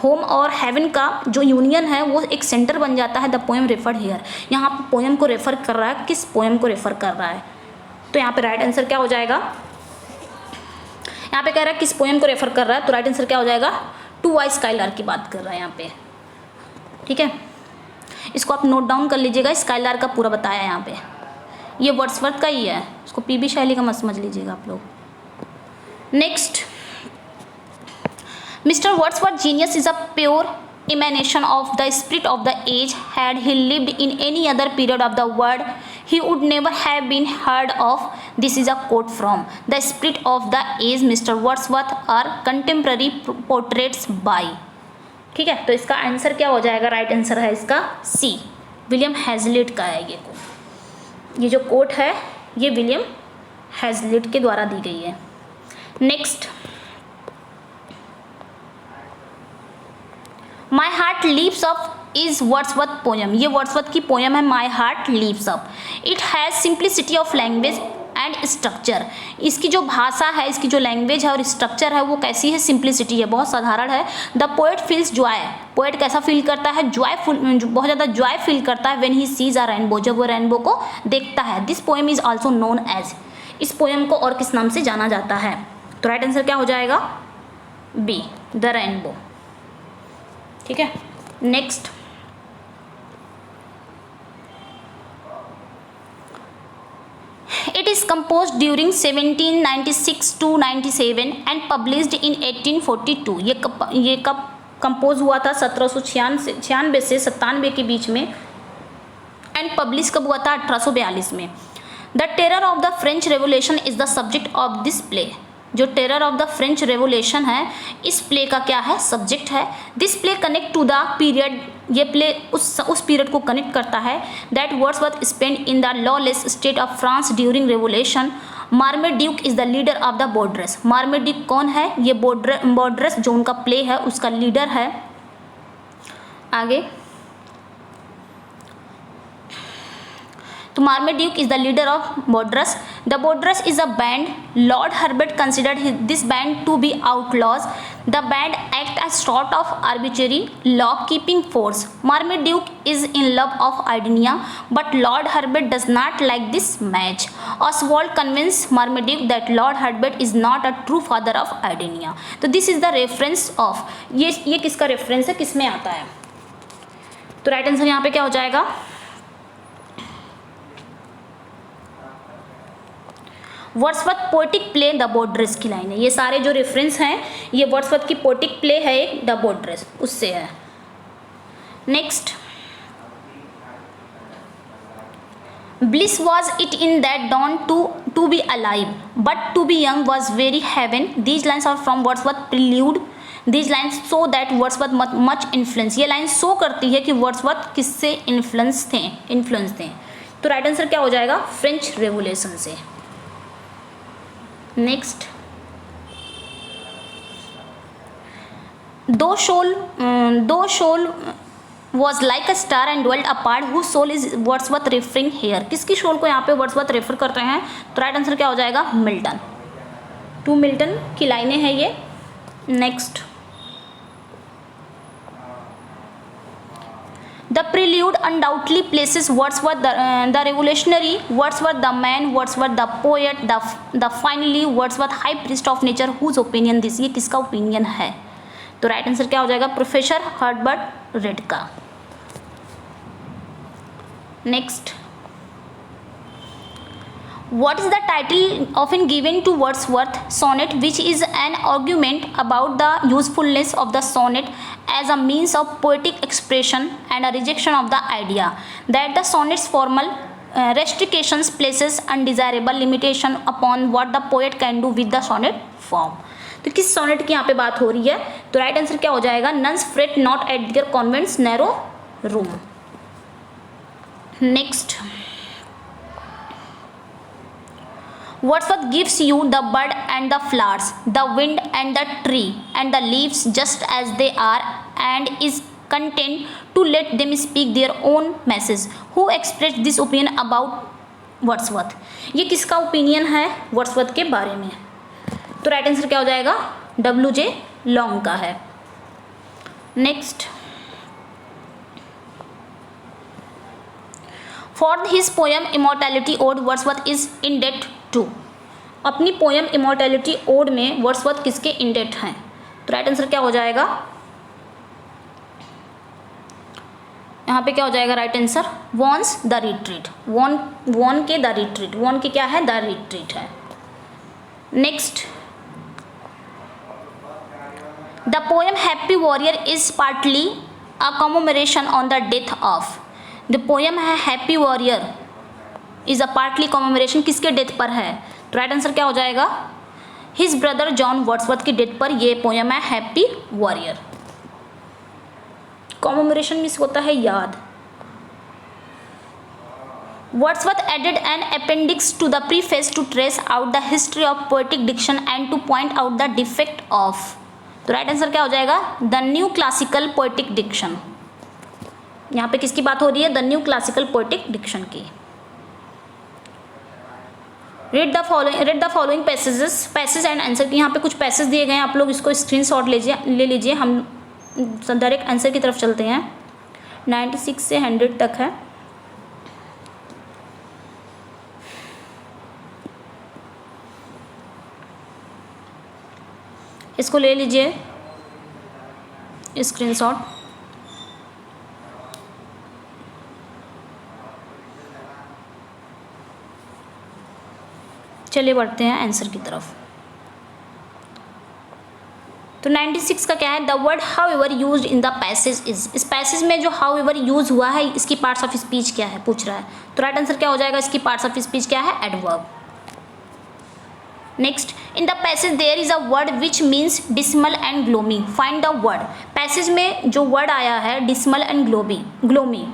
होम और हेवन का जो यूनियन है वो एक सेंटर बन जाता है। द पोएम रेफर्ड हियर, यहाँ पर पोएम को रेफर कर रहा है, किस पोएम को रेफर कर रहा है? तो यहाँ पे राइट आंसर क्या हो जाएगा? यहाँ पे कह रहा है किस पोएम को रेफर कर रहा है, तो राइट आंसर क्या हो जाएगा? टू वाई स्काइलार की बात कर रहा है यहाँ पे। ठीक है, इसको आप नोट डाउन कर लीजिएगा, स्काइलार का पूरा बताया यहाँ पे, ये वर्ड्सवर्थ का ही है, इसको पीबी शैली का मत समझ लीजिएगा आप लोग। Next, mister Wordsworth genius is a pure emanation of the spirit of the age. Had he lived in any other period of the world, he would never have been heard of. This is a quote from The Spirit of the Age, Mr. Wordsworth, are contemporary portraits by. ठीक है, तो इसका answer क्या हो जाएगा? Right answer है इसका सी, William Hazlitt का है ये कोट। ये जो कोट है ये विलियम हैजलिट के द्वारा दी गई है। Next, my heart leaps up is Wordsworth poem. ये वर्ड्सवर्थ की पोएम है my heart leaps up. It has simplicity of language and structure. इसकी जो भाषा है, इसकी जो लैंग्वेज है और स्ट्रक्चर है वो कैसी है? सिंप्लिसिटी है, बहुत साधारण है। The poet feels joy. Poet कैसा फील करता है? जॉयफुल, बहुत ज़्यादा जॉय फील करता है when he sees a rainbow, जब वो रेनबो को देखता है। This poem is also known as. इस पोएम को और किस नाम से जाना जाता है? तो राइट आंसर क्या हो जाएगा? B, the rainbow. ठीक है, next, it is compose during 1796 to 97 and published in 1842। ये कब कंपोज हुआ था? 1796 से 97 के बीच में, एंड पब्लिश कब हुआ था? 1842 में। The terror of the French revolution is the subject of this play. जो terror of the French revolution है, इस प्ले का क्या है? सब्जेक्ट है। This play connect to the period. ये प्ले उस पीरियड को कनेक्ट करता है that Wordsworth spend in the lawless state of France during revolution. Marmaduke is the leader of the Borderers. Marmaduke कौन है? ये बॉर्डरेस जो उनका प्ले है उसका लीडर है। आगे, तो Marmaduke is the leader of Borderers. The Borderers is a band. Lord Herbert considered this band to be outlaws. The band act as sort of arbitrary law keeping force. Marmaduke is in love of Idonea but Lord Herbert does not like this match. Oswald convince Marmaduke that Lord Herbert is not a true father of Idonea. तो this is the reference of, ये किसका reference है, किस में आता है? तो right answer यहाँ पे क्या हो जाएगा? वर्ड्सवर्थ पोएटिक प्ले द बॉर्डरेस की लाइन है। ये सारे जो रेफरेंस हैं ये वर्ड्सवर्थ की पोएटिक प्ले है एक, द बॉर्डरेस, उससे है। Next, bliss was it in that dawn to be alive but to be young was very heaven. These lines are from Wordsworth prelude. These lines show that Wordsworth much influence. ये line show करती है कि Wordsworth किससे influence थे। तो right answer क्या हो जाएगा? फ्रेंच रेवोल्यूशन से। Next, thy soul was like a star and dwelt apart, whose soul is Wordsworth referring here. किसकी सोल को यहाँ पे वर्ड्सवर्थ रेफर करते हैं? तो राइट आंसर क्या हो जाएगा? मिल्टन। टू मिल्टन की लाइनें हैं ये। Next, the prelude undoubtedly places Wordsworth the revolutionary, Wordsworth the man, Wordsworth the poet, the finally Wordsworth high priest of nature whose opinion this। ये किसका ओपिनियन है? तो राइट आंसर क्या हो जाएगा? प्रोफेसर हर्बर्ट रेड का। Next, what is the title often given to Wordsworth sonnet, which is an argument about the usefulness of the sonnet as a means of poetic expression and a rejection of the idea that the sonnet's formal restrictions places undesirable limitation upon what the poet can do with the sonnet form। तो किस sonnet की यहाँ पे बात हो रही है? तो राइट आंसर क्या हो जाएगा? Nuns freight not at there convents narrow room. Next, Wordsworth gives you the bird and the flowers, the wind and the tree and the leaves just as they are and is content to let them speak their own message। Who expressed this opinion about Wordsworth? ये किसका opinion है Wordsworth के बारे में? तो right answer क्या हो जाएगा? W.J. लॉन्ग का है। Next, for his poem immortality ode Wordsworth is indebted to. अपनी पोएम इमॉर्टैलिटी ओड में वर्ड्सवर्थ किसके इन डेट हैं? तो राइट आंसर क्या हो जाएगा? यहाँ पे क्या हो जाएगा right answer? Vaughan's the retreat. Vaughan के द रिट्रीट, वॉन के क्या है? द रिट्रीट है। Next, the poem happy warrior is partly a commemoration on the death of. The poem है happy warrior, is a partly commemoration किसके death पर है? तो राइट आंसर क्या हो जाएगा? हिज ब्रदर जॉन वर्ड्सवर्थ की डेथ पर ये पोयम है हैप्पी वॉरियर। कॉमेमोरेशन मीन्स होता है याद। Wordsworth added an appendix to the preface to trace out the history of poetic diction and to point out the defect of। तो right answer क्या हो जाएगा? The new classical poetic diction. यहाँ पे किसकी बात हो रही है? The new classical poetic diction की। Read the following passage and answer की। यहाँ पे कुछ पैसेज दिए गए हैं, आप लोग इसको स्क्रीनशॉट ले लीजिए। हम डायरेक्ट आंसर की तरफ चलते हैं। 96 से 100 तक है। इसको ले लीजिए स्क्रीनशॉट। चलिए बढ़ते हैं आंसर की तरफ। तो 96 का क्या है? The word how ever use in the passage is. इस पैसेज में जो हाउ एवर यूज हुआ है इसकी पार्ट्स ऑफ स्पीच क्या है पूछ रहा है। तो राइट आंसर क्या हो जाएगा? इसकी पार्ट्स ऑफ स्पीच क्या है? Adverb. Next, in the passage there is a word which means dismal and gloomy. Find the word. Passage में जो वर्ड आया है डिसमल एंड ग्लोमी,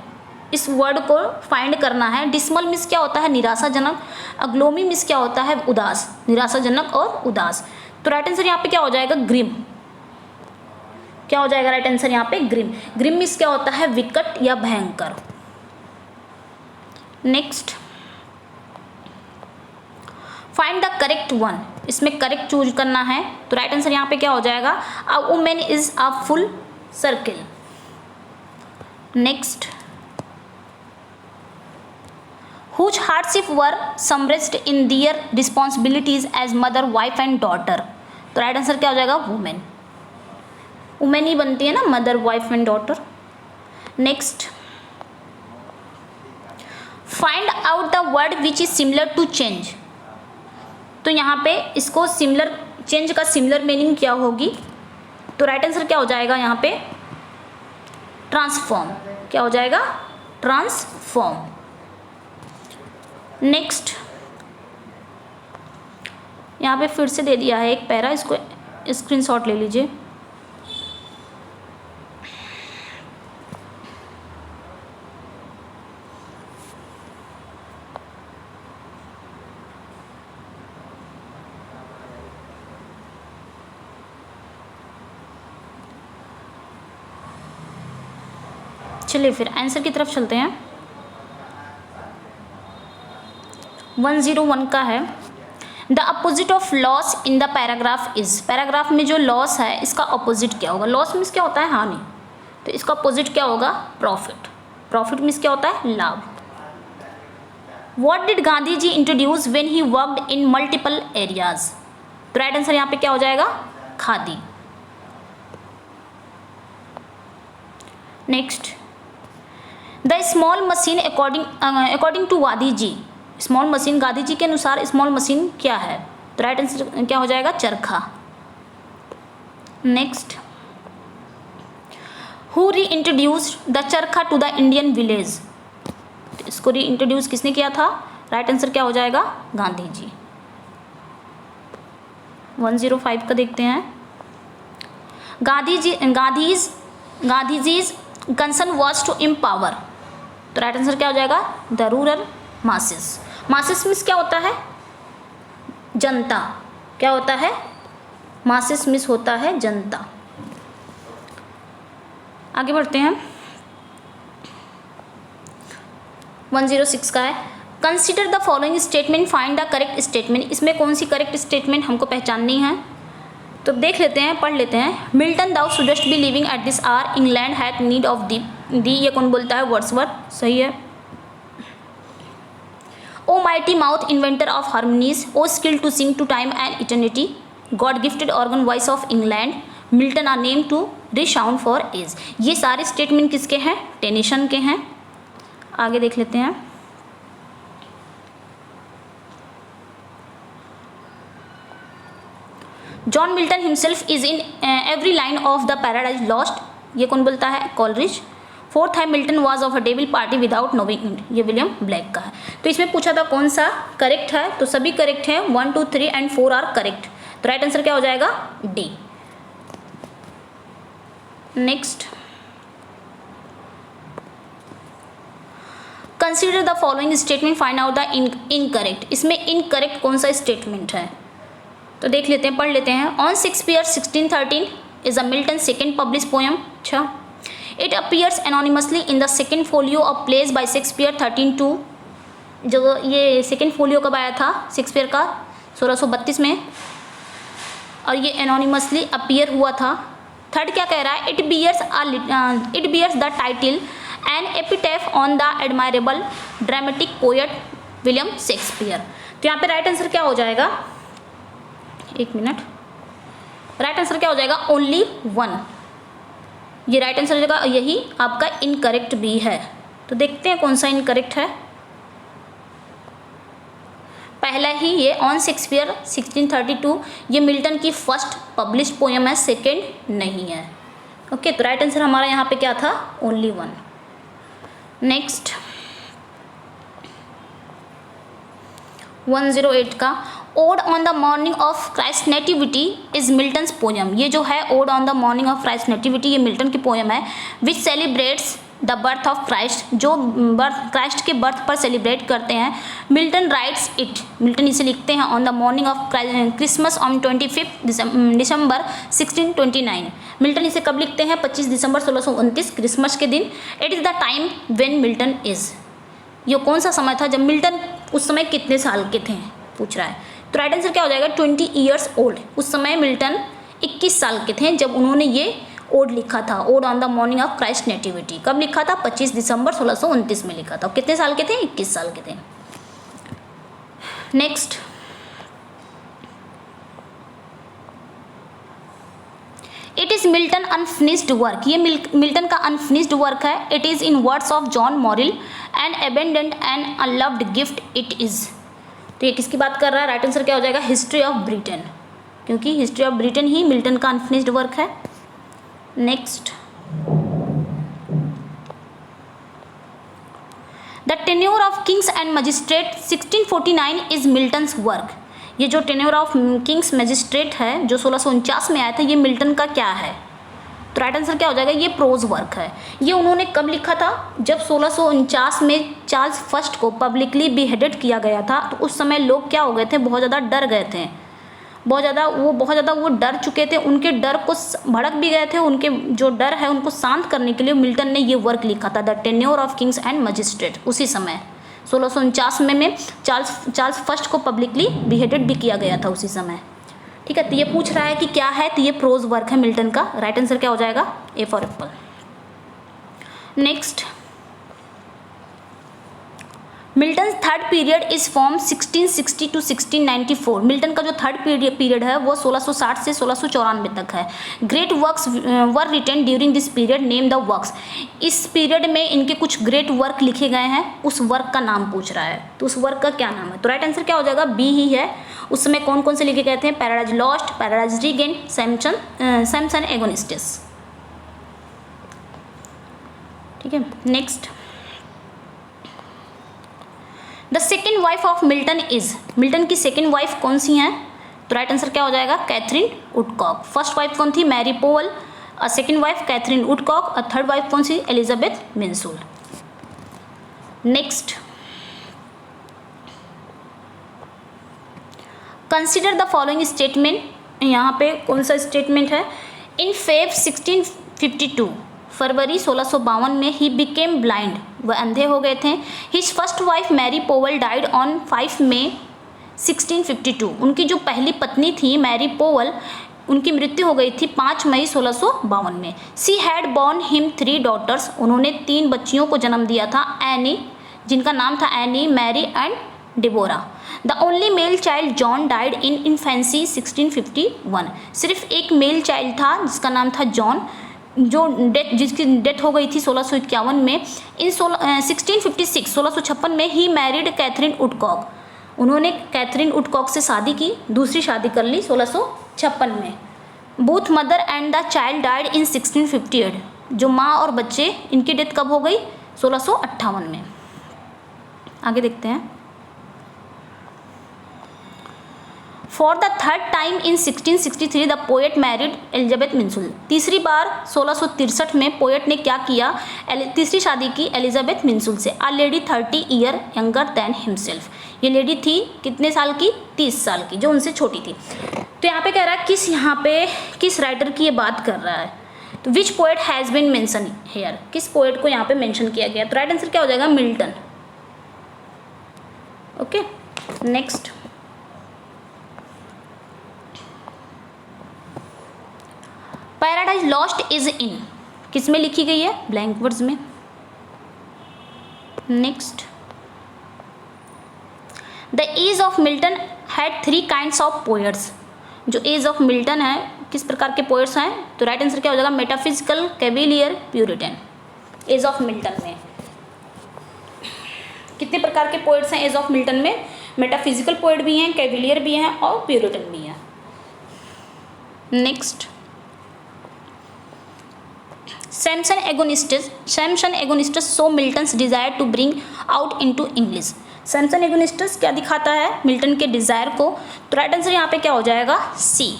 इस वर्ड को फाइंड करना है। डिसमल मीन्स क्या होता है? निराशाजनक। ग्लोमी मीन्स क्या होता है? उदास। निराशाजनक और उदास। तो राइट आंसर यहाँ पे क्या हो जाएगा? ग्रिम। क्या हो जाएगा राइट आंसर यहाँ पे? ग्रिम। ग्रिम मीन्स क्या होता है? विकट या भयंकर। Next, find the correct one. इसमें करेक्ट चूज करना है। तो राइट आंसर यहाँ पे क्या हो जाएगा? A women is a full circle. Next, whose hardship were summarised in their responsibilities as mother, wife and daughter. तो राइट आंसर क्या हो जाएगा? वुमेन। वुमेन ही बनती है ना, mother, wife and daughter. Next, find out the word which is similar to change. तो यहाँ पे इसको सिमिलर, चेंज का सिमिलर मीनिंग क्या होगी? तो राइट आंसर क्या हो जाएगा यहाँ पे? ट्रांसफॉर्म। क्या हो जाएगा? ट्रांसफॉर्म। नेक्स्ट, यहाँ पे फिर से दे दिया है एक पैरा, इसको स्क्रीनशॉट ले लीजिए। चलिए फिर आंसर की तरफ चलते हैं। 101 का है, the opposite of loss in the paragraph is. Paragraph में जो लॉस है इसका अपोजिट क्या होगा? लॉस मीन्स क्या होता है? हानि। तो इसका अपोजिट क्या होगा? प्रॉफिट। प्रॉफिट मीन्स क्या होता है? लाभ। What did Gandhi ji introduce when he worked in multiple areas. तो राइट आंसर यहाँ पे क्या हो जाएगा? Khadi. Next, the small machine according to Gandhi ji. Small machine, Gandhi ji के अनुसार स्मॉल मशीन क्या है? तो राइट आंसर क्या हो जाएगा? चरखा। नेक्स्ट, हु री इंट्रोड्यूस्ड द चरखा टू द इंडियन विलेज। इसको री इंट्रोड्यूस किसने किया था? राइट आंसर क्या हो जाएगा? गांधी जी। 105 का देखते हैं। गांधीजी's कंसर्न वॉज टू एम्पावर। तो राइट आंसर क्या हो जाएगा? The rural masses. Masses means क्या होता है? जनता। क्या होता है? मासेस मीन्स होता है जनता। आगे बढ़ते हैं। 106 का है, consider the following statement, find the correct statement. इसमें कौन सी करेक्ट स्टेटमेंट हमको पहचाननी है? तो देख लेते हैं, पढ़ लेते हैं। Milton thou shouldst be living at this hour, England hath need of thee. ये कौन बोलता है? वर्ड्सवर्थ। सही है। O mighty mouth inventor of harmonies, O skill to sing to time and eternity, God gifted organ voice of England, Milton are name to resound for age. ये सारे statement किसके हैं? टेनिसन के हैं। आगे देख लेते हैं। John Milton himself is in every line of the paradise lost. ये कौन बोलता है? कॉलरिज। फोर्थ है, Milton was of a devil party without knowing it. ये विलियम ब्लैक का है। तो इसमें पूछा था कौन सा करेक्ट है, तो सभी करेक्ट हैं, 1 2 3 एंड 4 आर करेक्ट। तो राइट आंसर क्या हो जाएगा? D. Next, consider the following statement, find out the incorrect. इसमें इनकरेक्ट कौन सा स्टेटमेंट है तो देख लेते हैं, पढ़ लेते हैं। On Shakespeare 1613 is a Milton second publish poem. अच्छा, it appears anonymously in the second folio of plays by Shakespeare 1302। जो ये सेकेंड फोलियो कब आया था शेक्सपियर का? 1632 में, और ये एनोनिमसली अपीयर हुआ था। थर्ड क्या कह रहा है? It bears the title an epitaph on the admirable dramatic poet William Shakespeare. तो यहाँ पे राइट आंसर क्या हो जाएगा? एक मिनट, राइट आंसर क्या हो जाएगा? ओनली 1। ये राइट आंसर हो जाएगा, यही आपका इनकरेक्ट भी है। तो देखते हैं कौन सा इनकरेक्ट है। पहला ही ये ऑन शेक्सपियर 1632, ये मिल्टन की फर्स्ट पब्लिश पोएम है, सेकेंड नहीं है। ओके, तो राइट आंसर हमारा यहाँ पे क्या था? ओनली 1। नेक्स्ट 108 का, ode on the morning of Christ nativity is Milton's poem. ये जो है ode on the morning of Christ nativity, ये मिल्टन की पोएम है, which celebrates the birth of Christ, जो क्राइस्ट के बर्थ पर सेलिब्रेट करते हैं। मिल्टन राइट्स इट, मिल्टन इसे लिखते हैं on the morning of Christmas on 25 December 1629। Milton इसे कब लिखते हैं? 25 दिसंबर 1629, क्रिसमस के दिन। It is the time when Milton is, ये कौन सा समय था जब मिल्टन उस समय कितने साल के थे पूछ रहा है। तो राइट आंसर क्या हो जाएगा? 20 ईयर्स ओल्ड। उस समय मिल्टन 21 साल के थे जब उन्होंने ये ओड लिखा था, odd on the morning of Christ nativity. कब लिखा था? 25 दिसंबर 1629 में लिखा था। कितने साल के थे? 21 साल के थे। Next, it is Milton unfinished work, ये मिल्टन का अनफिनिश्ड वर्क है। It is in words of John Morrill and abundant and unloved gift it is. तो ये किसकी बात कर रहा है? राइट आंसर क्या हो जाएगा? हिस्ट्री ऑफ ब्रिटेन, क्योंकि history of Britain he Milton का अनफिनिश्ड वर्क है। Next, the tenure of Kings and magistrate 1649 is Milton's work. ये जो टेन्योर ऑफ किंग्स मजिस्ट्रेट है जो 1649 में आया था, ये मिल्टन का क्या है? तो राइट आंसर क्या हो जाएगा? ये प्रोज वर्क है। ये उन्होंने कब लिखा था? जब 1649 में चार्ल्स फर्स्ट को पब्लिकली बिहेडेड किया गया था। तो उस समय लोग क्या हो गए थे? बहुत ज़्यादा डर गए थे, बहुत ज़्यादा वो डर चुके थे। उनके डर को भड़क भी गए थे। उनके जो डर है उनको शांत करने के लिए मिल्टन ने ये वर्क लिखा था, the tenure of Kings and magistrate. उसी समय 1649 में चार्ल्स फर्स्ट को पब्लिकली बिहेडेड भी किया गया था उसी समय। ठीक है, तो ये पूछ रहा है कि क्या है, तो ये प्रोज वर्क है मिल्टन का। राइट आंसर क्या हो जाएगा? A for apple. Next, Milton third period is from 1660 to 1694। Milton का जो थर्ड पीरियड है वो 1660 से 1694 तक है। Great works were written during this period, name the works. इस पीरियड में इनके कुछ ग्रेट वर्क लिखे गए हैं, उस वर्क का नाम पूछ रहा है। तो उस वर्क का क्या नाम है? तो राइट आंसर क्या हो जाएगा? बी ही है। उस समय कौन कौन से लिखे गए थे? Paradise lost, paradise regain, Samson Agonistes. ठीक है, next, the second wife of Milton is, Milton की सेकेंड वाइफ कौन सी हैं? तो राइट आंसर क्या हो जाएगा? Catherine Woodcock. फर्स्ट वाइफ कौन थी? Mary Powell. Second wife Katherine Woodcock. और थर्ड वाइफ कौन सी? Elizabeth Minshull. Next, consider the following statement. यहाँ पे कौन सा स्टेटमेंट है? इन फेब 1652, फरवरी 1652 में ही बिकेम ब्लाइंड, वह अंधे हो गए थे। His first wife Mary Powell died on 5 मई 1652। उनकी जो पहली पत्नी थी मैरी पोवल, उनकी मृत्यु हो गई थी 5 मई 1652 में। She had borne him 3 daughters, उन्होंने 3 बच्चियों को जन्म दिया था। एनी, जिनका नाम था Anne, Mary and Deborah. The only male child John died in infancy 1651। सिर्फ एक मेल चाइल्ड था जिसका नाम था जॉन, जिसकी डेथ हो गई थी 1651 में। इन 1656 में ही मैरिड कैथरीन वुडकॉक, उन्होंने कैथरीन वुडकॉक से शादी की, दूसरी शादी कर ली 1656 में। Both mother and the child died in 1658। जो माँ और बच्चे, इनकी डेथ कब हो गई? 1658 में। आगे देखते हैं। For the third time in 1663 the poet married Elizabeth Minshull. तीसरी बार 1663 में पोएट ने क्या किया, तीसरी शादी की एलिजाबेथ मिन्सुल से। A lady 30 year younger than himself. ये लेडी थी कितने साल की, 30 साल की, जो उनसे छोटी थी। तो यहाँ पे कह रहा है यहाँ पे किस राइटर की ये बात कर रहा है, तो which poet has been mention here, किस पोएट को यहाँ पे मेंशन किया गया। तो राइट आंसर क्या हो जाएगा, Milton. Okay, next. Paradise Lost is in, किस में लिखी गई है, ब्लैंक वर्ड्स में। Next, the age of Milton had 3 kinds of poets. जो एज ऑफ मिल्टन है किस प्रकार के पोएट्स हैं, तो राइट आंसर क्या हो जाएगा, metaphysical, cavalier, puritan. Age of Milton में कितने प्रकार के पोएट्स हैं एज ऑफ मिल्टन में, मेटाफिजिकल पोएट भी हैं, कैविलियर भी हैं और प्यूरिटन भी हैं। Next, Samson Agonistes so Milton's desire to bring out into English. Samson Agonistes क्या दिखाता है, मिल्टन के डिजायर को। तो राइट आंसर यहाँ पे क्या हो जाएगा, C.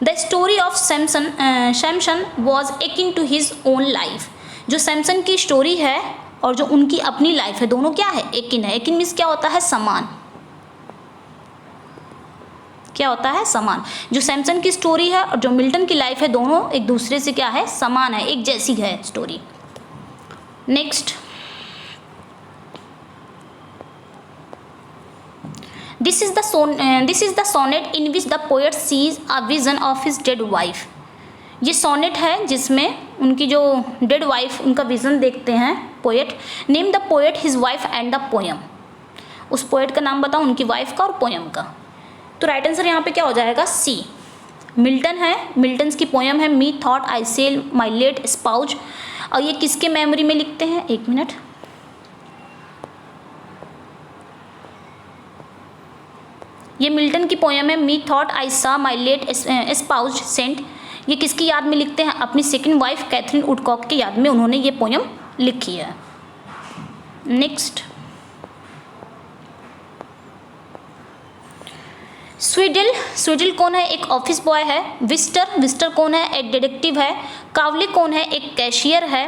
The story of Samson was akin to his own life. जो सैमसन की स्टोरी है और जो उनकी अपनी लाइफ है, दोनों क्या है, एकिन है। एकिन मीन्स क्या होता है, समान। क्या होता है, समान। जो सैमसन की स्टोरी है और जो मिल्टन की लाइफ है, दोनों एक दूसरे से क्या है, समान है, एक जैसी है story. Next, this is the sonnet in which the poet sees a vision of his dead wife. ये सोनेट है जिसमें उनकी जो डेड वाइफ, उनका विजन देखते हैं poet. Name the poet, his wife and the poem. उस पोएट का नाम बताओ, उनकी वाइफ का और पोएम का। तो राइट आंसर यहाँ पे क्या हो जाएगा, सी। मिल्टन है, मिल्टन्स की पोएम है methought I saw my late spouse. और ये किसके मेमोरी में लिखते हैं, एक मिनट, ये मिल्टन की पोएम है मी थॉट आई सा माई लेट स्पाउज सेंट। ये किसकी याद में लिखते हैं, अपनी सेकंड वाइफ कैथरीन वुडकॉक की याद में उन्होंने ये पोएम लिखी है। नेक्स्ट, स्वीडल कौन है, एक ऑफिस बॉय है। विस्टर कौन है, एक डिटेक्टिव है। कावले कौन है, एक कैशियर है।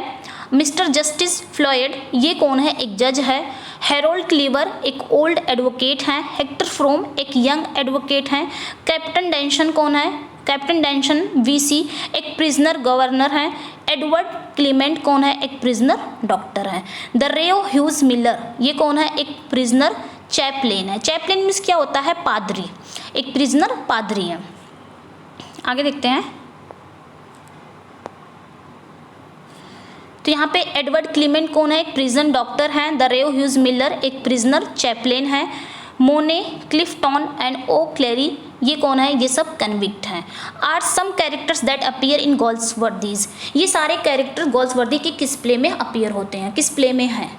मिस्टर जस्टिस फ्लॉयड ये कौन है, एक जज है। हेरोल्ड क्लीवर एक ओल्ड एडवोकेट हैं। हेक्टर फ्रोम एक यंग एडवोकेट हैं। कैप्टन डेंशन कौन है, कैप्टन डेंशन वीसी एक प्रिजनर गवर्नर हैं। एडवर्ड क्लीमेंट कौन है, एक प्रिजनर डॉक्टर है। द रेयो ह्यूज मिलर ये कौन है, एक प्रिजनर चैपलेन है। चैपलेन मीन्स क्या होता है, पादरी, एक प्रिजनर पादरी है। आगे देखते हैं। तो यहाँ पे एडवर्ड क्लीमेंट कौन है, एक प्रिजन डॉक्टर हैं। द रेयो ह्यूज मिलर एक प्रिजनर चैपलेन है। मोने, क्लिफ्टन एंड ओ क्लेरी ये कौन है, ये सब कन्विक्ट हैं। Are some characters that appear in Galsworthy's ये सारे कैरेक्टर गोल्सवर्दी के किस प्ले में अपीयर होते हैं, किस प्ले में हैं।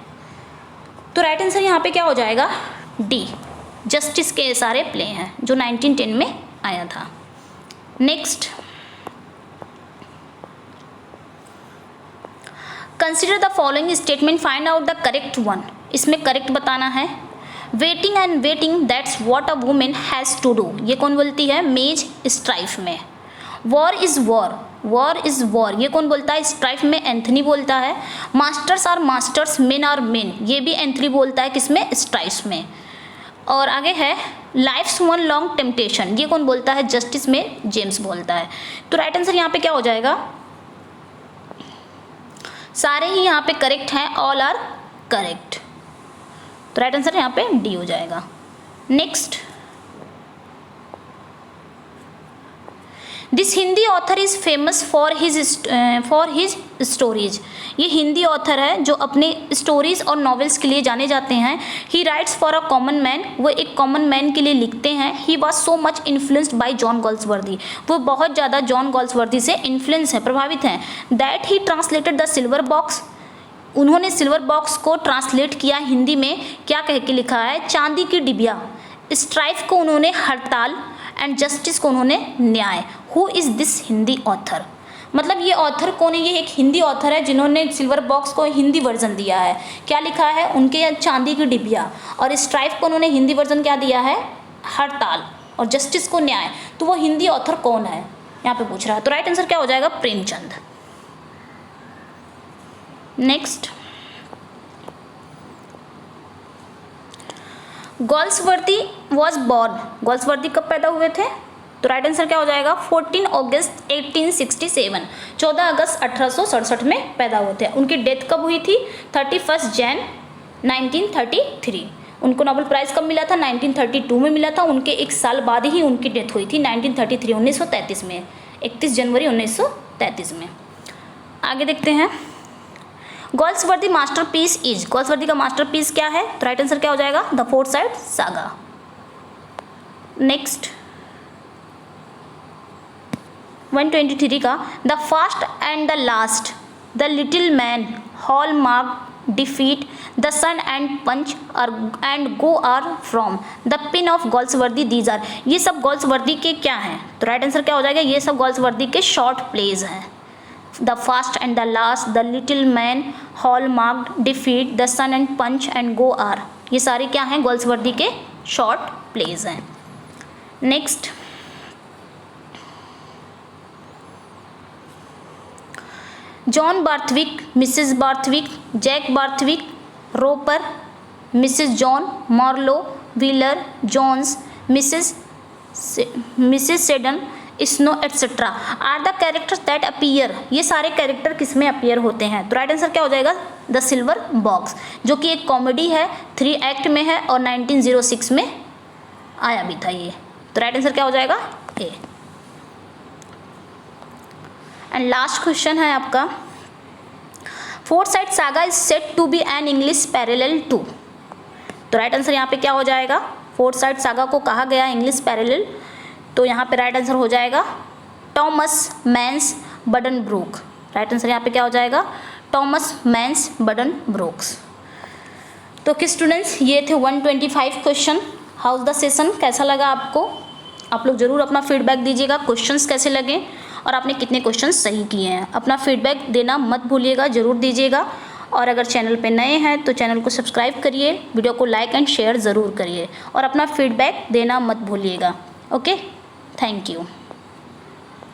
तो राइट आंसर यहाँ पे क्या हो जाएगा, डी। जस्टिस के सारे प्ले हैं जो 1910 में आया था। Next, consider the following statement, find out the correct one. इसमें करेक्ट बताना है। Waiting and waiting that's what a woman has to do ये कौन बोलती है, मेज स्ट्राइफ में। War is war, war is war ये कौन बोलता है, स्ट्राइफ में एंथनी बोलता है। Masters are masters, men are men ये भी एंथनी बोलता है, किसमें, स्ट्राइफ में। और आगे है लाइफ्स वन लॉन्ग टेम्पटेशन ये कौन बोलता है, जस्टिस में जेम्स बोलता है। तो राइट आंसर यहाँ पे क्या हो जाएगा, सारे ही यहाँ पे करेक्ट हैं, ऑल आर करेक्ट। तो राइट आंसर यहाँ पे डी हो जाएगा। Next, this Hindi author is famous for his stories ये हिंदी ऑथर है जो अपने स्टोरीज और नॉवेल्स के लिए जाने जाते हैं। He writes for a common man वो एक कॉमन मैन के लिए लिखते हैं। He was so much influenced by John Galsworthy वो बहुत ज़्यादा जॉन गोल्सवर्दी से इन्फ्लुएंस है, प्रभावित हैं। That he translated the silver box उन्होंने सिल्वर बॉक्स को ट्रांसलेट किया हिंदी में, क्या कह के लिखा है, चांदी की डिबिया। स्ट्राइफ को उन्होंने हड़ताल एंड जस्टिस को उन्होंने न्याय। Who is this Hindi author, मतलब ये ऑथर कौन है? ये एक हिंदी ऑथर है जिन्होंने सिल्वर बॉक्स को हिंदी वर्जन दिया है। क्या लिखा है? उनके चांदी की डिबिया। और स्ट्राइप को उन्होंने हिंदी वर्जन क्या दिया है? हड़ताल। और जस्टिस को न्याय। तो वो हिंदी ऑथर कौन है यहाँ पे पूछ रहा है। तो राइट आंसर क्या हो जाएगा? Premchand. Next, Galsworthy was born. Galsworthy कब पैदा हुए थे? तो राइट आंसर क्या हो जाएगा? 14 अगस्त 1867, 14 अगस्त 1867 में पैदा हुए थे। उनकी डेथ कब हुई थी? 31 जैन 1933। उनको नोबेल प्राइज़ कब मिला था? 1932 में मिला था। उनके एक साल बाद ही उनकी डेथ हुई थी 1933, 1933 में, 31 जनवरी 1933 में। आगे देखते हैं, गोल्सवर्दी मास्टरपीस इज। गोल्सवर्दी का मास्टरपीस क्या है? तो राइट आंसर क्या हो जाएगा? The Forsyte saga. Next, 123 का, the first and the last, the little man, hallmark, defeat, the sun and punch and go are from, the pen of Galsworthy, these are. ये सब Galsworthy के क्या हैं? तो राइट आंसर क्या हो जाएगा? ये सब गोल्सवर्दी के शॉर्ट प्लेज हैं। The first and the last, the little man, hallmark, defeat, the sun and punch and go are, ये सारे क्या हैं? गोल्सवर्दी के शॉर्ट प्लेज हैं। Next, John Barthwick, Mrs Barthwick, Jack Barthwick, Roper, Mrs John, Marlow, Wheeler, Jones, Mrs Seddon, Snow etcetera are the characters that appear. ये सारे character किस में अपीयर होते हैं? तो राइट आंसर क्या हो जाएगा? द सिल्वर बॉक्स, जो कि एक कॉमेडी है, 3 एक्ट में है और 1906 में आया भी था ये। तो राइट आंसर क्या हो जाएगा? ए। एंड लास्ट क्वेश्चन है आपका, Forsyte saga is set to be an English parallel to. तो राइट आंसर यहाँ पे क्या हो जाएगा? फोर्थ साइड सागा को कहा गया इंग्लिश पैरेलल, तो यहाँ पे राइट आंसर हो जाएगा Thomas Mann's Buddenbrook. Right answer यहाँ पे क्या हो जाएगा? Thomas Mann's Buddenbrooks. तो कि स्टूडेंट्स, ये थे 125 क्वेश्चन। हाउस द सेशन कैसा लगा आपको? आप लोग ज़रूर अपना फीडबैक दीजिएगा, क्वेश्चंस कैसे लगे और आपने कितने क्वेश्चंस सही किए हैं। अपना फीडबैक देना मत भूलिएगा, ज़रूर दीजिएगा। और अगर चैनल पे नए हैं तो चैनल को सब्सक्राइब करिए, वीडियो को लाइक एंड शेयर ज़रूर करिए और अपना फीडबैक देना मत भूलिएगा। Okay, thank you.